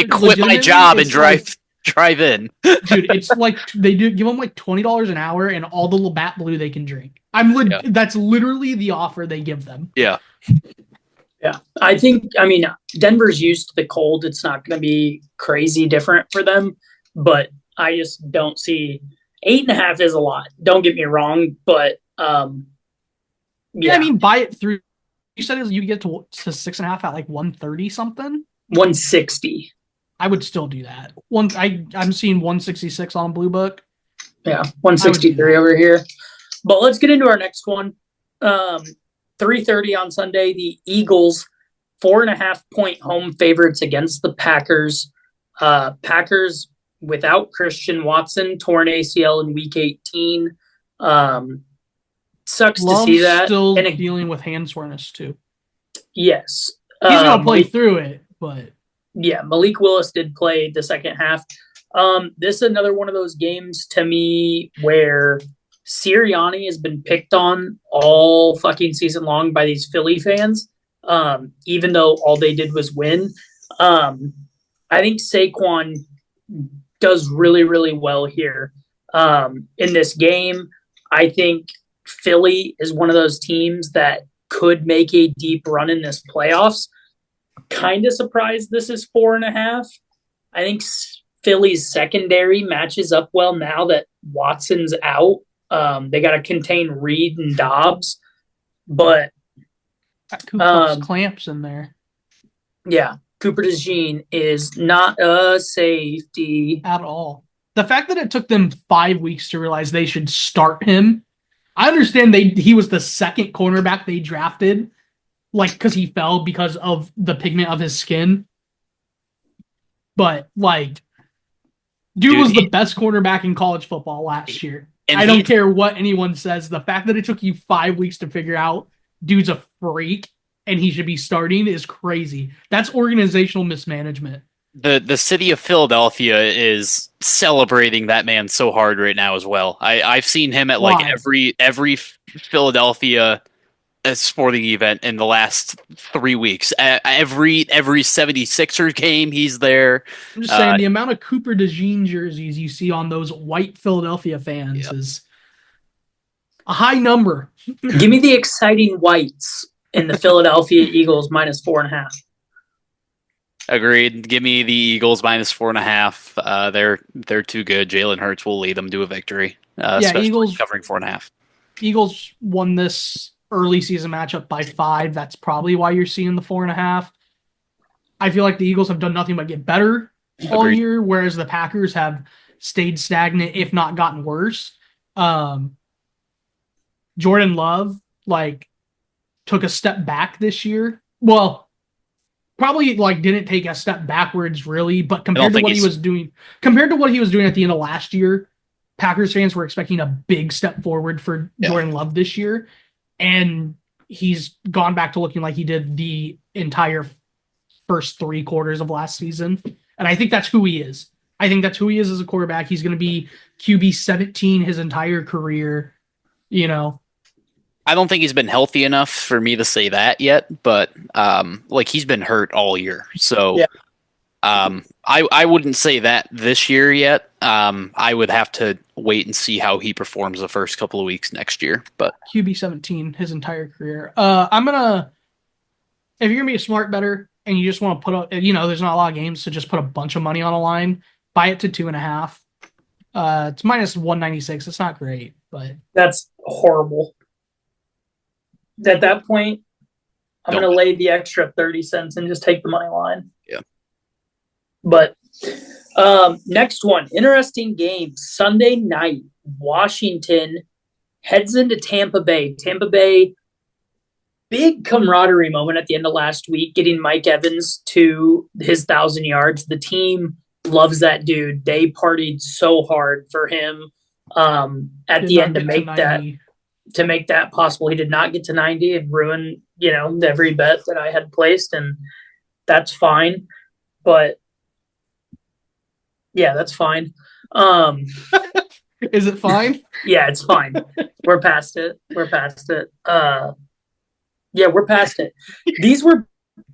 quit my job and drive in. Dude, it's like they do give them like $20 an hour and all the Labatt Blue they can drink. That's literally the offer they give them. Yeah. Yeah. I mean, Denver's used to the cold. It's not going to be crazy different for them, but I just don't see 8.5 is a lot. Don't get me wrong, but Yeah, I mean, buy it through. You said you get to 6.5 at like 130 something. 160. I would still do that. I'm seeing 166 on Blue Book. Yeah, 163 over here. But let's get into our next one. 3:30 on Sunday. The Eagles 4.5-point home favorites against the Packers. Packers without Christian Watson, torn ACL in Week 18. Sucks to see that. Still dealing with hand soreness too. Yes, he's gonna play through it, but yeah, Malik Willis did play the second half. This is another one of those games to me where Sirianni has been picked on all fucking season long by these Philly fans, even though all they did was win. I think Saquon does really, really well here in this game. I think Philly is one of those teams that could make a deep run in this playoffs. Kind of surprised this is 4.5. I think Philly's secondary matches up well now that Watson's out. They got to contain Reed and Dobbs, but clamps in there. Yeah, Cooper DeJean is not a safety at all. The fact that it took them 5 weeks to realize they should start him, I understand he was the second cornerback they drafted, like because he fell because of the pigment of his skin. But like, dude was the best cornerback in college football last year. I don't care what anyone says. The fact that it took you 5 weeks to figure out dude's a freak and he should be starting is crazy. That's organizational mismanagement. The city of Philadelphia is celebrating that man so hard right now as well. I've seen him at like every Philadelphia sporting event in the last 3 weeks. Every 76ers game, he's there. I'm just saying the amount of Cooper DeJean jerseys you see on those white Philadelphia fans is a high number. Give me the exciting whites in the Philadelphia Eagles minus 4.5. Agreed. Give me the Eagles minus 4.5. They're too good. Jalen Hurts will lead them to a victory. Especially Eagles covering 4.5. Eagles won this early season matchup by 5. That's probably why you're seeing the 4.5. I feel like the Eagles have done nothing but get better all year, whereas the Packers have stayed stagnant, if not gotten worse. Jordan Love took a step back this year. Well, probably didn't take a step backwards really, but compared to what he was doing at the end of last year, Packers fans were expecting a big step forward for Jordan Love this year, and he's gone back to looking like he did the entire first 3 quarters of last season. And I think that's who he is. I think that's who he is as a quarterback. He's going to be QB 17 his entire career, I don't think he's been healthy enough for me to say that yet, but he's been hurt all year. So I wouldn't say that this year yet. I would have to wait and see how he performs the first couple of weeks next year. But QB 17 his entire career. If you're going to be a smart bettor and you just want to put up, there's not a lot of games, so just put a bunch of money on a line, buy it to 2.5. It's minus 196. It's not great, but that's horrible. At that point, I'm going to lay the extra 30 cents and just take the money line. Yeah. But next one, interesting game. Sunday night, Washington heads into Tampa Bay. Tampa Bay, big camaraderie moment at the end of last week, getting Mike Evans to his 1,000 yards. The team loves that dude. They partied so hard for him at the end to make that possible. He did not get to 90. It ruined, every bet that I had placed, and that's fine. But yeah, that's fine. Is it fine? Yeah, it's fine. We're past it. We're past it. We're past it. These were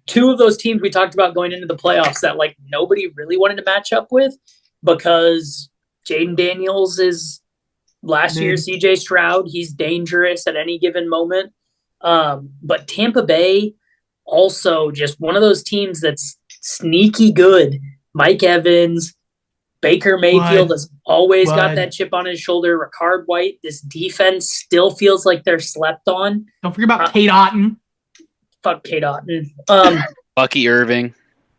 2 of those teams we talked about going into the playoffs that nobody really wanted to match up with because Jaden Daniels is last year CJ Stroud. He's dangerous at any given moment. But Tampa Bay also just one of those teams that's sneaky good. Mike Evans, Baker Mayfield has always got Bud. that chip on his shoulder. Ricard White, this defense still feels like they're slept on. Don't forget about Kate Otten. Fuck Kate Otten. Bucky Irving.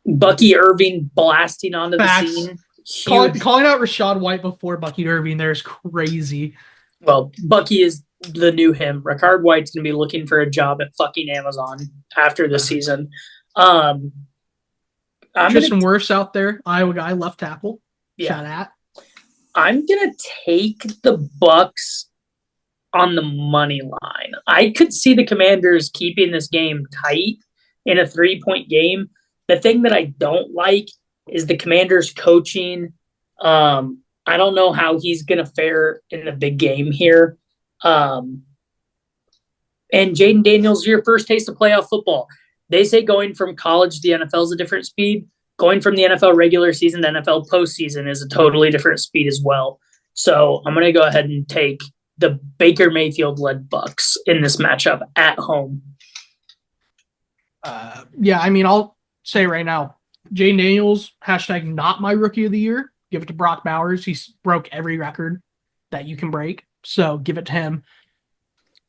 Bucky Irving blasting onto Facts. the scene. Calling out Rashad White before Bucky Irving there is crazy. Well, Bucky is the new him. Ricard White's going to be looking for a job at fucking Amazon after the season. Tristan Wirfs out there, Iowa guy, left tackle. Yeah. Shout out. I'm going to take the Bucks on the money line. I could see the Commanders keeping this game tight in a 3-point game. The thing that I don't like is the Commanders coaching. I don't know how he's going to fare in a big game here. And Jaden Daniels, your first taste of playoff football. They say going from college to the NFL is a different speed. Going from the NFL regular season to NFL postseason is a totally different speed as well. So I'm going to go ahead and take the Baker Mayfield-led Bucks in this matchup at home. Yeah, I mean, I'll say right now, Jaden Daniels, hashtag not my rookie of the year. Give it to Brock Bowers. He's broke every record that you can break. So give it to him.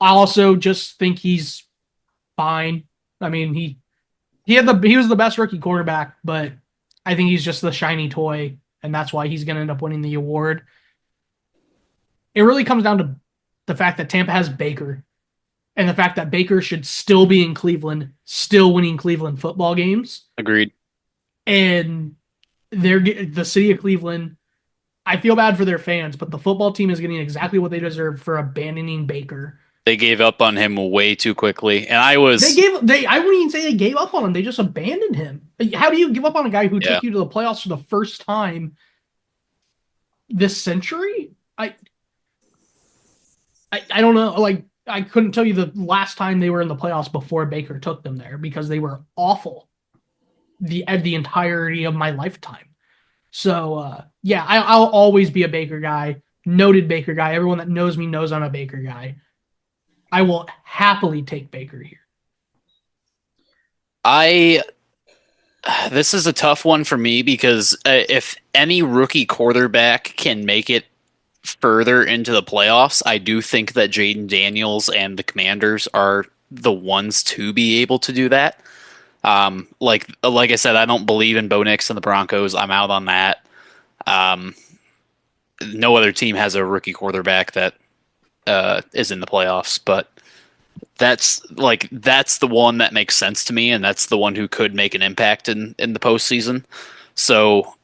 I also just think he's fine. I mean, he was the best rookie quarterback, but I think he's just the shiny toy, and that's why he's going to end up winning the award. It really comes down to the fact that Tampa has Baker, and the fact that Baker should still be in Cleveland, still winning Cleveland football games. Agreed. And the city of Cleveland, I feel bad for their fans, but the football team is getting exactly what they deserve for abandoning Baker. They gave up on him way too quickly, and I wouldn't even say they gave up on him. They just abandoned him. How do you give up on a guy who took you to the playoffs for the first time this century? I don't know. Like, I couldn't tell you the last time they were in the playoffs before Baker took them there, because they were awful the entirety of my lifetime. So yeah, I'll always be a Baker guy, noted Baker guy. Everyone that knows me knows I'm a Baker guy. I will happily take Baker here. This is a tough one for me because if any rookie quarterback can make it further into the playoffs, I do think that Jaden Daniels and the Commanders are the ones to be able to do that. Like I said, I don't believe in Bo Nix and the Broncos. I'm out on that. No other team has a rookie quarterback that is in the playoffs, but that's the one that makes sense to me, and that's the one who could make an impact in the postseason. So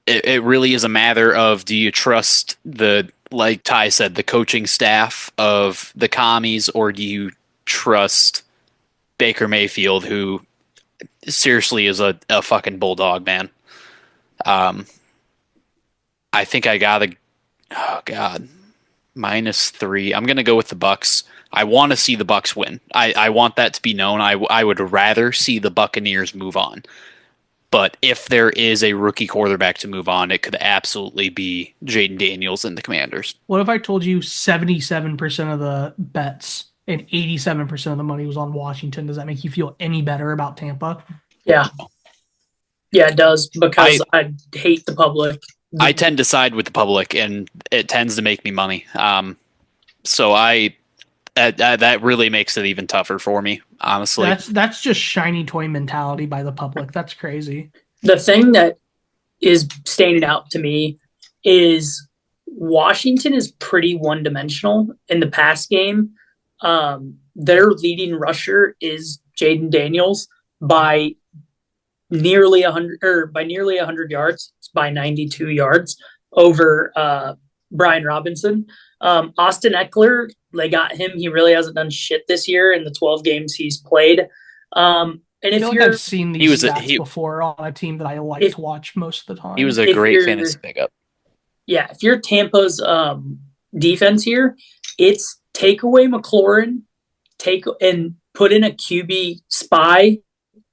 it really is a matter of, do you trust like Ty said, the coaching staff of the Commies, or do you trust Baker Mayfield, who seriously is a fucking bulldog, man? I think I gotta, -3. I'm gonna go with the Bucks. I want to see the Bucks win. I want that to be known. I would rather see the Buccaneers move on. But if there is a rookie quarterback to move on, it could absolutely be Jaden Daniels and the Commanders. What if I told you 77% of the bets and 87% of the money was on Washington? Does that make you feel any better about Tampa? Yeah. Yeah, it does, because I hate the public. I tend to side with the public, and it tends to make me money. So that really makes it even tougher for me, honestly. That's just shiny toy mentality by the public. That's crazy. The thing that is standing out to me is Washington is pretty one-dimensional in the pass game. Their leading rusher is Jaden Daniels by nearly 100 yards, by 92 yards over Brian Robinson. Austin Eckler, they got him. He really hasn't done shit this year in the 12 games he's played. And if I've seen these stats before on a team that I like to watch most of the time. He was a great fantasy pickup. Yeah, if you're Tampa's defense here, it's take away McLaurin, and put in a QB spy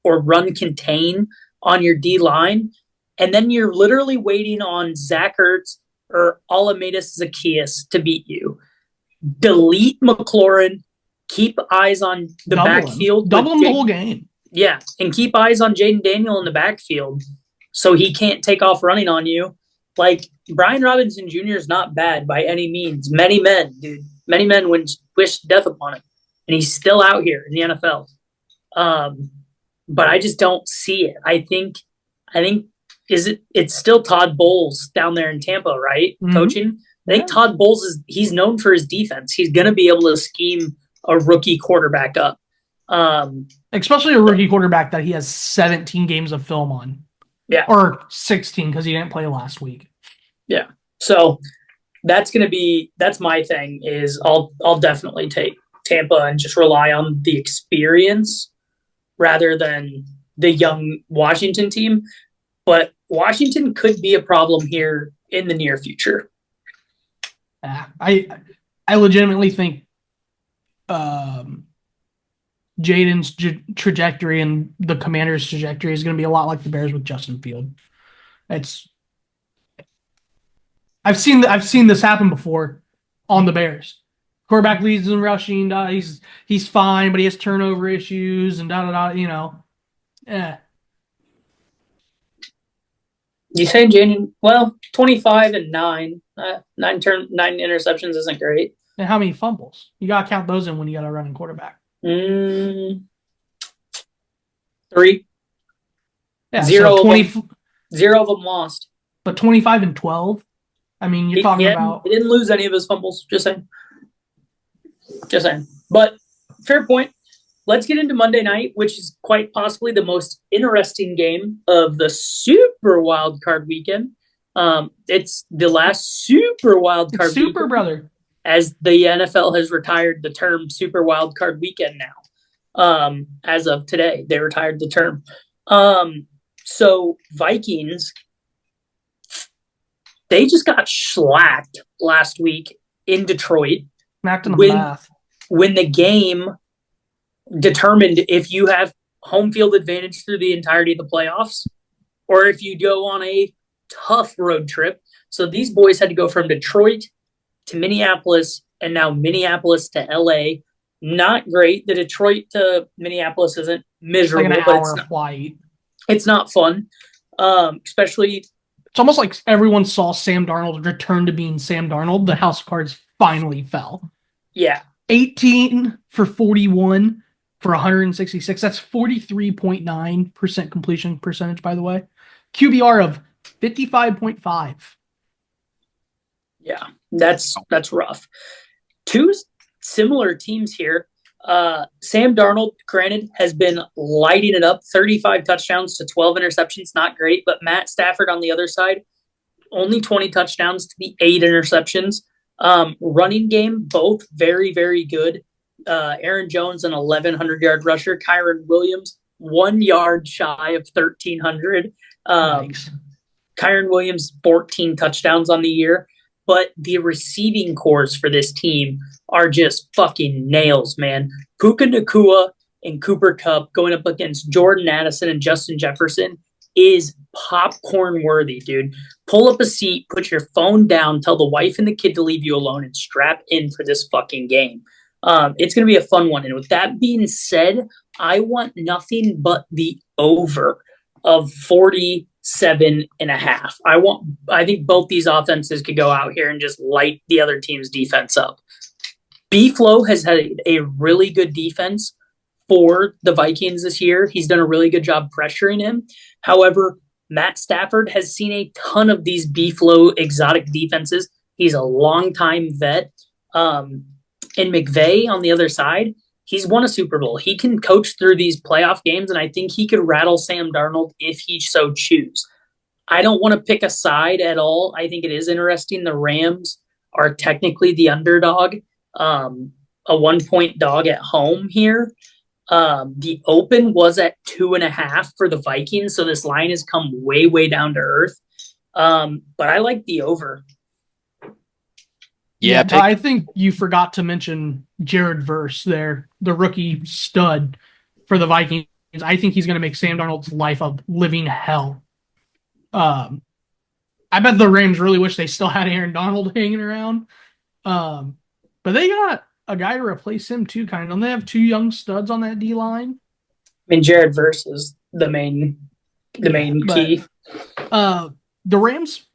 or run contain on your D line, and then you're literally waiting on Zach Ertz or Alameidus Zacchaeus to beat you. Delete McLaurin, keep eyes on the backfield. Double him the whole game. Yeah, and keep eyes on Jaden Daniel in the backfield. so he can't take off running on you. Like, Brian Robinson Jr. is not bad by any means. Many men, dude. Many men wish death upon him. And he's still out here in the NFL. But I just don't see it. I think it's still Todd Bowles down there in Tampa, right? Mhm. Coaching. I think Todd Bowles he's known for his defense. He's going to be able to scheme a rookie quarterback up. Especially a rookie quarterback that he has 17 games of film on. Yeah. Or 16 because he didn't play last week. Yeah. So that's my thing is I'll definitely take Tampa and just rely on the experience rather than the young Washington team. But Washington could be a problem here in the near future. I legitimately think Jaden's trajectory and the Commanders' trajectory is going to be a lot like the Bears with Justin Field. I've seen this happen before on the Bears. Quarterback leads in rushing. He's fine, but he has turnover issues and Yeah. You saying Jaden? Well, 25 and 9 interceptions isn't great. And how many fumbles? You got to count those in when you got a running quarterback. 3. Yeah, Zero so of them lost. But 25 and 12. I mean, you're talking about. He didn't lose any of his fumbles. Just saying. But fair point. Let's get into Monday night, which is quite possibly the most interesting game of the Super Wild Card weekend. It's the last Super Wild Card Super weekend, brother, as the NFL has retired the term Super Wild Card weekend now. As of today, they retired the term. So Vikings, they just got shellacked last week in Detroit. smacked in the bath. When the game determined if you have home field advantage through the entirety of the playoffs or if you go on a tough road trip. So these boys had to go from Detroit to Minneapolis and now Minneapolis to LA. Not great. The Detroit to Minneapolis isn't miserable, like an hour flight. It's not fun. Especially it's almost like everyone saw Sam Darnold return to being Sam Darnold. The house of cards finally fell. Yeah. 18 for 41 for 166. That's 43.9% completion percentage, by the way. QBR of 55.5. Yeah, that's rough. Two similar teams here. Sam Darnold, granted, has been lighting it up. 35 touchdowns to 12 interceptions. Not great, but Matt Stafford on the other side, only 20 touchdowns to the 8 interceptions. Running game, both very, very good. Aaron Jones, an 1,100-yard rusher. Kyron Williams, 1 yard shy of 1,300. Kyron Williams, 14 touchdowns on the year. But the receiving cores for this team are just fucking nails, man. Puka Nacua and Cooper Kupp going up against Jordan Addison and Justin Jefferson is popcorn worthy, dude. Pull up a seat, put your phone down, tell the wife and the kid to leave you alone, and strap in for this fucking game. It's going to be a fun one. And with that being said, I want nothing but the over of 47.5. I think both these offenses could go out here and just light the other team's defense up. B-Flow has had a really good defense for the Vikings this year. He's done a really good job pressuring him. However, Matt Stafford has seen a ton of these B-Flow exotic defenses. He's a longtime vet. And McVay on the other side, he's won a Super Bowl. He can coach through these playoff games, and I think he could rattle Sam Darnold if he so choose. I don't want to pick a side at all. I think it is interesting. The Rams are technically the underdog, a 1-point dog at home here. The open was at 2.5 for the Vikings, so this line has come way, way down to earth. But I like the over. Yeah, I think you forgot to mention Jared Verse there, the rookie stud for the Vikings. I think he's going to make Sam Darnold's life a living hell. I bet the Rams really wish they still had Aaron Donald hanging around. But they got a guy to replace him too, kind of. Don't they have 2 young studs on that D line? I mean, Jared Verse is the main key. The Rams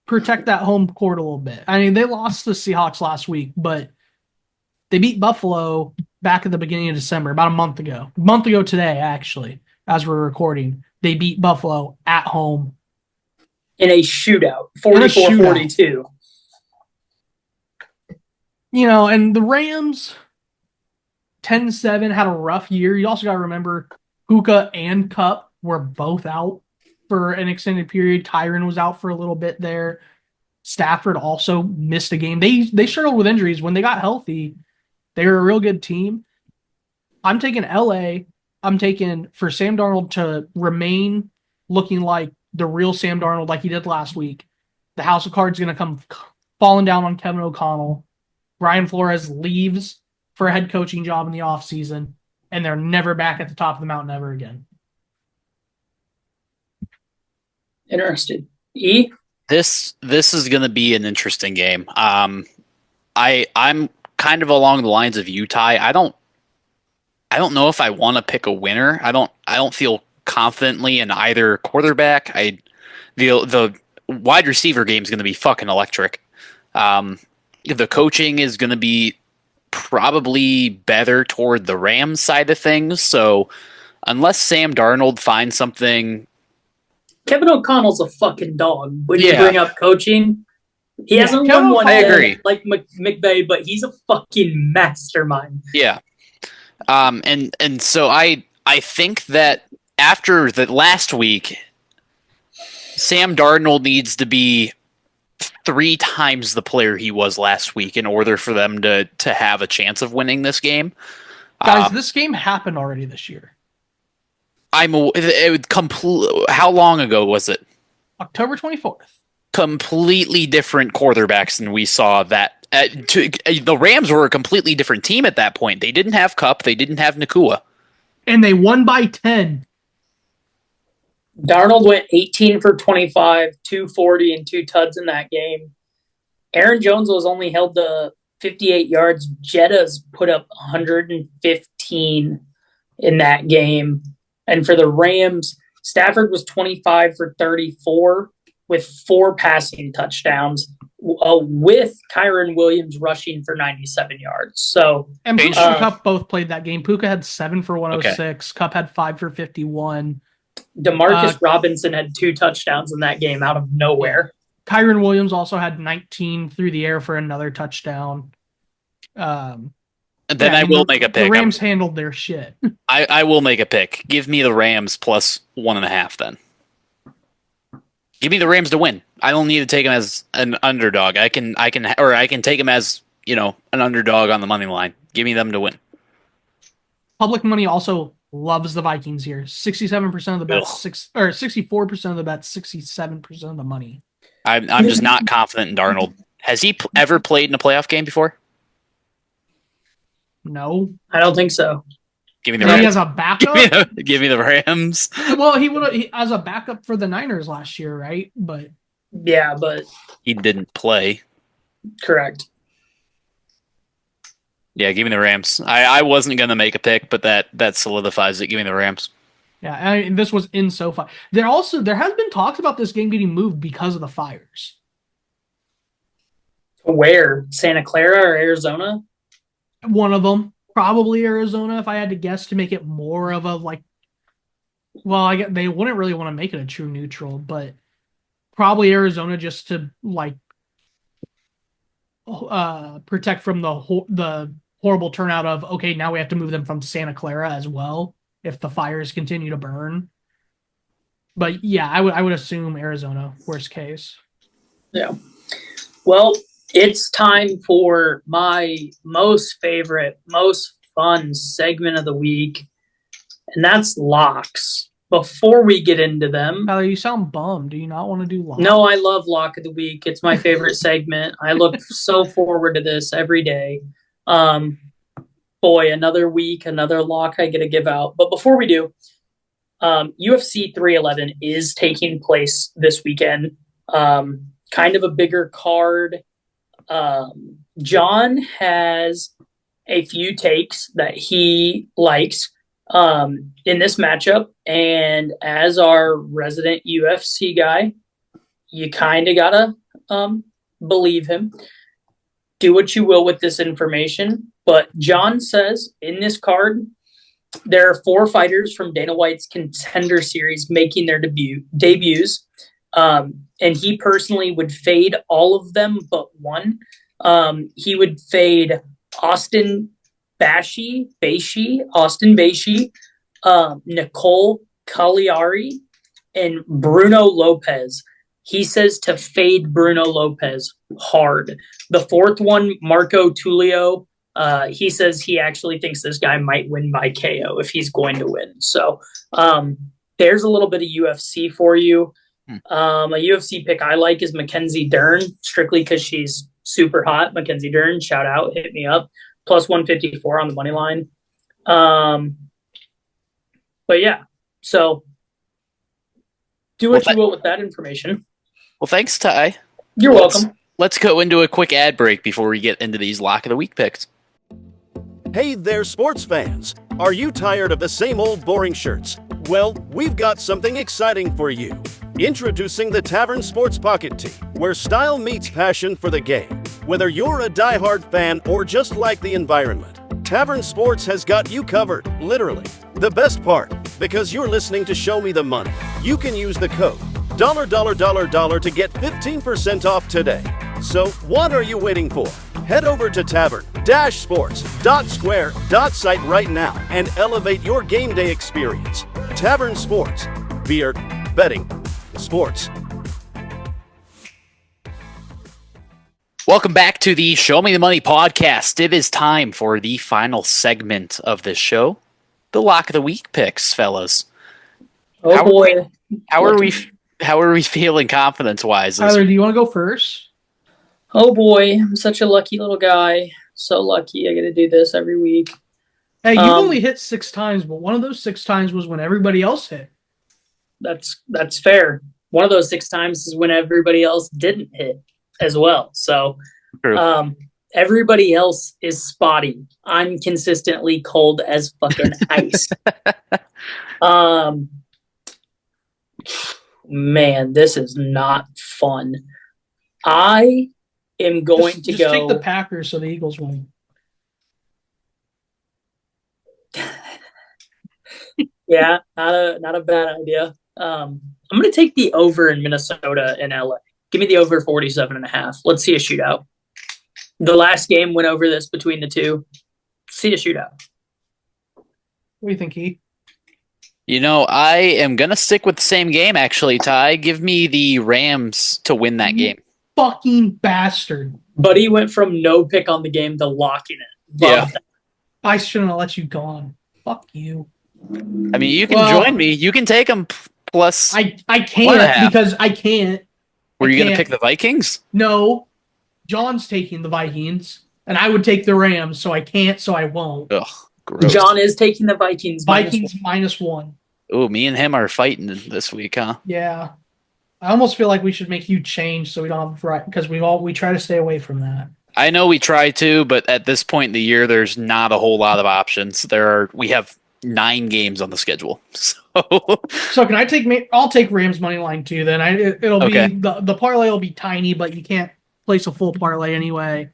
protect that home court a little bit. I mean, they lost the Seahawks last week, but they beat Buffalo back at the beginning of December, about a month ago. A month ago today, actually, as we're recording. They beat Buffalo at home. In a shootout, 44-42. You know, and the Rams, 10-7, had a rough year. You also got to remember Puka and Cup were both out for an extended period. Tyron was out for a little bit there. Stafford also missed a game. They struggled with injuries. When they got healthy, they were a real good team. I'm taking LA. I'm taking for Sam Darnold to remain looking like the real Sam Darnold like he did last week. The house of cards is going to come falling down on Kevin O'Connell. Brian Flores leaves for a head coaching job in the offseason, and they're never back at the top of the mountain ever again. Interested. E? This is going to be an interesting game. I'm kind of along the lines of Utah. I don't know if I want to pick a winner. I don't feel confidently in either quarterback. The wide receiver game is going to be fucking electric. The coaching is going to be probably better toward the Rams side of things. So unless Sam Darnold finds something, Kevin O'Connell's a fucking dog. When you bring up coaching, he hasn't Kevin won one I agree. like McVay, but he's a fucking mastermind. yeah. And so I think that after the last week, Sam Darnold needs to be 3 times the player he was last week in order for them to have a chance of winning this game. Guys, this game happened already this year. How long ago was it? October 24th. Completely different quarterbacks than we saw that. The Rams were a completely different team at that point. They didn't have Kupp. They didn't have Nakua. And they won by 10. Darnold went 18 for 25, 240, and 2 tuds in that game. Aaron Jones was only held to 58 yards. Jetta's put up 115 in that game. And for the Rams, Stafford was 25 for 34 with 4 passing touchdowns, with Kyron Williams rushing for 97 yards. So, and Puka and Kupp both played that game. Puka had 7 for 106. Okay. Kupp had 5 for 51. Demarcus Robinson had 2 touchdowns in that game out of nowhere. Kyron Williams also had 19 through the air for another touchdown. I will make a pick. The Rams handled their shit. I will make a pick. Give me the Rams plus 1.5 then. Give me the Rams to win. I don't need to take them as an underdog. I can take them as, an underdog on the money line. Give me them to win. Public money also loves the Vikings here. 67% of the bets, 64% of the bets, 67% of the money. I'm just not confident in Darnold. Has he ever played in a playoff game before? No, I don't think so. Give me the Rams. He has a backup. Give me the Rams. Well, he would as a backup for the Niners last year, right? But he didn't play. Correct. Yeah, give me the Rams. I wasn't gonna make a pick, but that solidifies it. Give me the Rams. Yeah, and this was in SoFi. There has been talks about this game getting moved because of the fires. Where? Santa Clara or Arizona? One of them, probably Arizona, if I had to guess, to make it more of a they wouldn't really want to make it a true neutral, but probably Arizona just to protect from the horrible turnout of, okay, now we have to move them from Santa Clara as well if the fires continue to burn. But yeah, I would assume Arizona, worst case. Yeah. Well, it's time for my most favorite, most fun segment of the week, and that's locks. Before we get into them... Tyler, you sound bummed. Do you not want to do locks? No, I love Lock of the Week. It's my favorite segment. I look so forward to this every day. Boy, another week, another lock I get to give out. But before we do, UFC 311 is taking place this weekend. Kind of a bigger card. John has a few takes that he likes. in this matchup. And as our resident UFC guy, you kind of gotta believe him. Do what you will with this information. But John says in this card, there are 4 fighters from Dana White's Contender Series making their debuts. And he personally would fade all of them but one. He would fade Austin Bashi, Nicole Cagliari, and Bruno Lopez. He says to fade Bruno Lopez hard. The 4th one, Marco Tulio, he says he actually thinks this guy might win by KO if he's going to win. So there's a little bit of UFC for you. A UFC pick I like is Mackenzie Dern, strictly because she's super hot. Mackenzie Dern, shout out, hit me up. Plus 154 on the money line. But yeah, so do what you will with that information. Well, thanks, Ty. You're welcome. Let's go into a quick ad break before we get into these Lock of the Week picks. Hey there, sports fans. Are you tired of the same old boring shirts? Well, we've got something exciting for you. Introducing the Tavern Sports Pocket Tee, where style meets passion for the game. Whether you're a diehard fan or just like the environment, Tavern Sports has got you covered, literally. The best part, because you're listening to Show Me the Money, you can use the code $$ to get 15% off today. So what are you waiting for? Head over to tavern-sports.square.site right now and elevate your game day experience. Tavern Sports. Beer, betting, sports. Welcome back to the Show Me the Money podcast. It is time for the final segment of this show, the Lock of the Week picks, fellas. Oh boy. How are we feeling confidence-wise? Tyler, do you want to go first? Oh boy, I'm such a lucky little guy. So lucky I get to do this every week. Hey, you only hit 6 times, but one of those 6 times was when everybody else hit. That's fair. One of those 6 times is when everybody else didn't hit as well. So everybody else is spotty. I'm consistently cold as fucking ice. Man, this is not fun. I am going to go. Take the Packers so the Eagles win. Yeah, not a bad idea. I'm going to take the over in Minnesota and LA. Give me the over 47.5. Let's see a shootout. The last game went over this between the two. See a shootout. What do you think, Keith? You know, I am going to stick with the same game, actually, Ty. Give me the Rams to win that game. Fucking bastard. Buddy went from no pick on the game to locking it. Yeah. I shouldn't have let you go on. Fuck you. I mean, you can join me. You can take them plus. I can't because I can't. Were you going to pick the Vikings? No. John's taking the Vikings, and I would take the Rams, so I can't, so I won't. Ugh, gross. John is taking the Vikings. Vikings -1. Oh, me and him are fighting this week, huh? Yeah. I almost feel like we should make you change so we don't have right because we try to stay away from that. I know we try to, but at this point in the year, there's not a whole lot of options. We have 9 games on the schedule. So can I take? I'll take Rams money line too. Then it'll Okay. be the parlay will be tiny, but you can't place a full parlay anyway.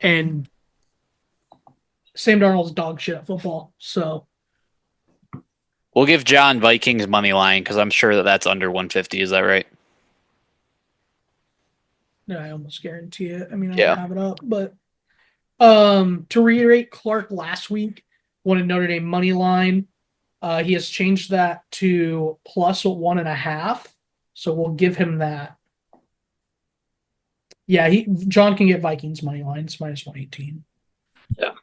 And Sam Darnold's dog shit at football. So we'll give John Vikings money line because I'm sure that's under 150. Is that right? yeah, I almost guarantee it. I mean, I Yeah. don't have it up, but to reiterate, Clark last week wanted Notre Dame money line. He has changed that to plus 1.5, so we'll give him that. Yeah, John can get Vikings money line. It's -118. Yeah.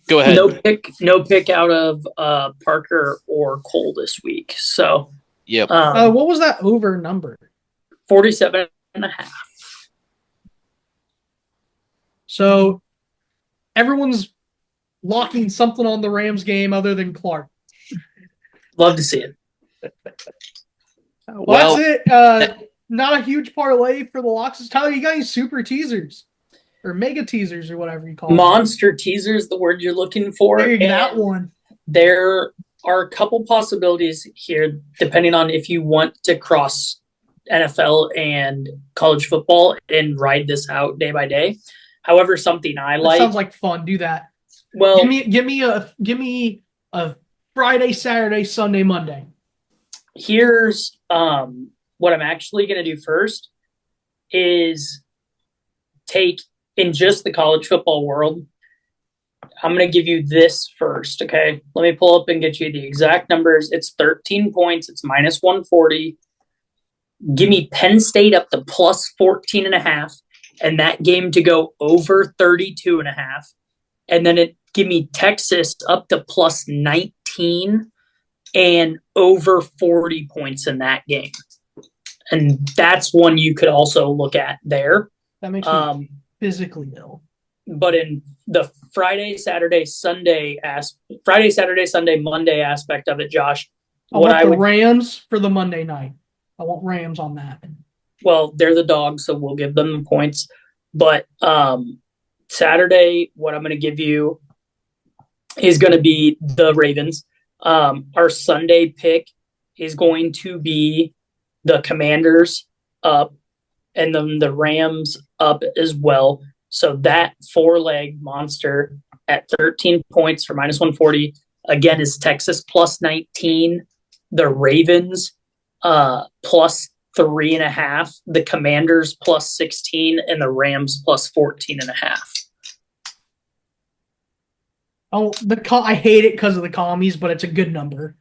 Go ahead. No pick out of Parker or Cole this week. So Yep. What was that over number? 47.5. So everyone's locking something on the Rams game other than Clark. Love to see it. Well, that's it. Not a huge parlay for the locks. Tyler, you got any super teasers? or mega teasers or whatever you call them. Monster teaser is the word you're looking for. There you go, and that one. There are a couple possibilities here, depending on if you want to cross NFL and college football and ride this out day by day. However, something I That like. sounds like fun. Do that. Well, give me a Friday, Saturday, Sunday, Monday. Here's what I'm actually going to do first is take in just the college football world. I'm going to give you this first, okay? Let me pull up and get you the exact numbers. It's 13 points. It's minus 140. Give me Penn State up to plus 14.5, and that game to go over 32.5. And then give me Texas up to plus 19 and over 40 points in that game. And that's one you could also look at there. That makes me physically ill. But in the Friday, Saturday, Sunday, Monday aspect of it, Josh, I want the Rams for the Monday night. I want Rams on that. Well, they're the dogs, so we'll give them the points. But Saturday, what I'm going to give you is going to be the Ravens. Our Sunday pick is going to be the Commanders up, and then the Rams up as well. So that 4-leg monster at 13 points for minus 140, again, is Texas plus 19, the Ravens plus 3.5, the Commanders plus 16, and the Rams plus 14.5. Oh, I hate it because of the commies, but it's a good number.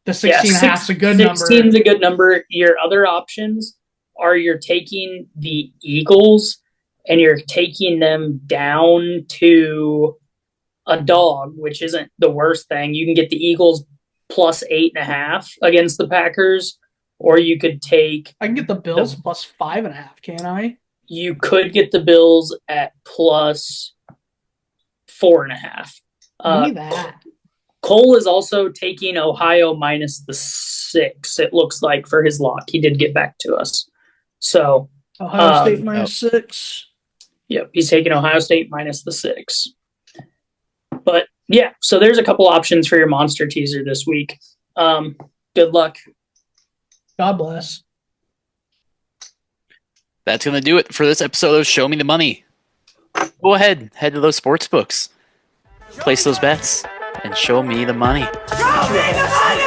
The 16.5 is a good number. 16 is a good number. Your other options are you're taking the Eagles and you're taking them down to a dog, which isn't the worst thing. You can get the Eagles plus 8.5 against the Packers, or you could take. I can get the Bills plus 5.5, can't I? You could get the Bills at plus 4.5. Give me that. Cole is also taking Ohio minus the 6, it looks like, for his lock. He did get back to us. So Ohio State minus 6. Yep, he's taking Ohio State minus the 6. But yeah, so there's a couple options for your monster teaser this week. Good luck. God bless. That's going to do it for this episode of Show Me the Money. Go ahead, head to those sports books, place those bets, and show me the money. Show me the money!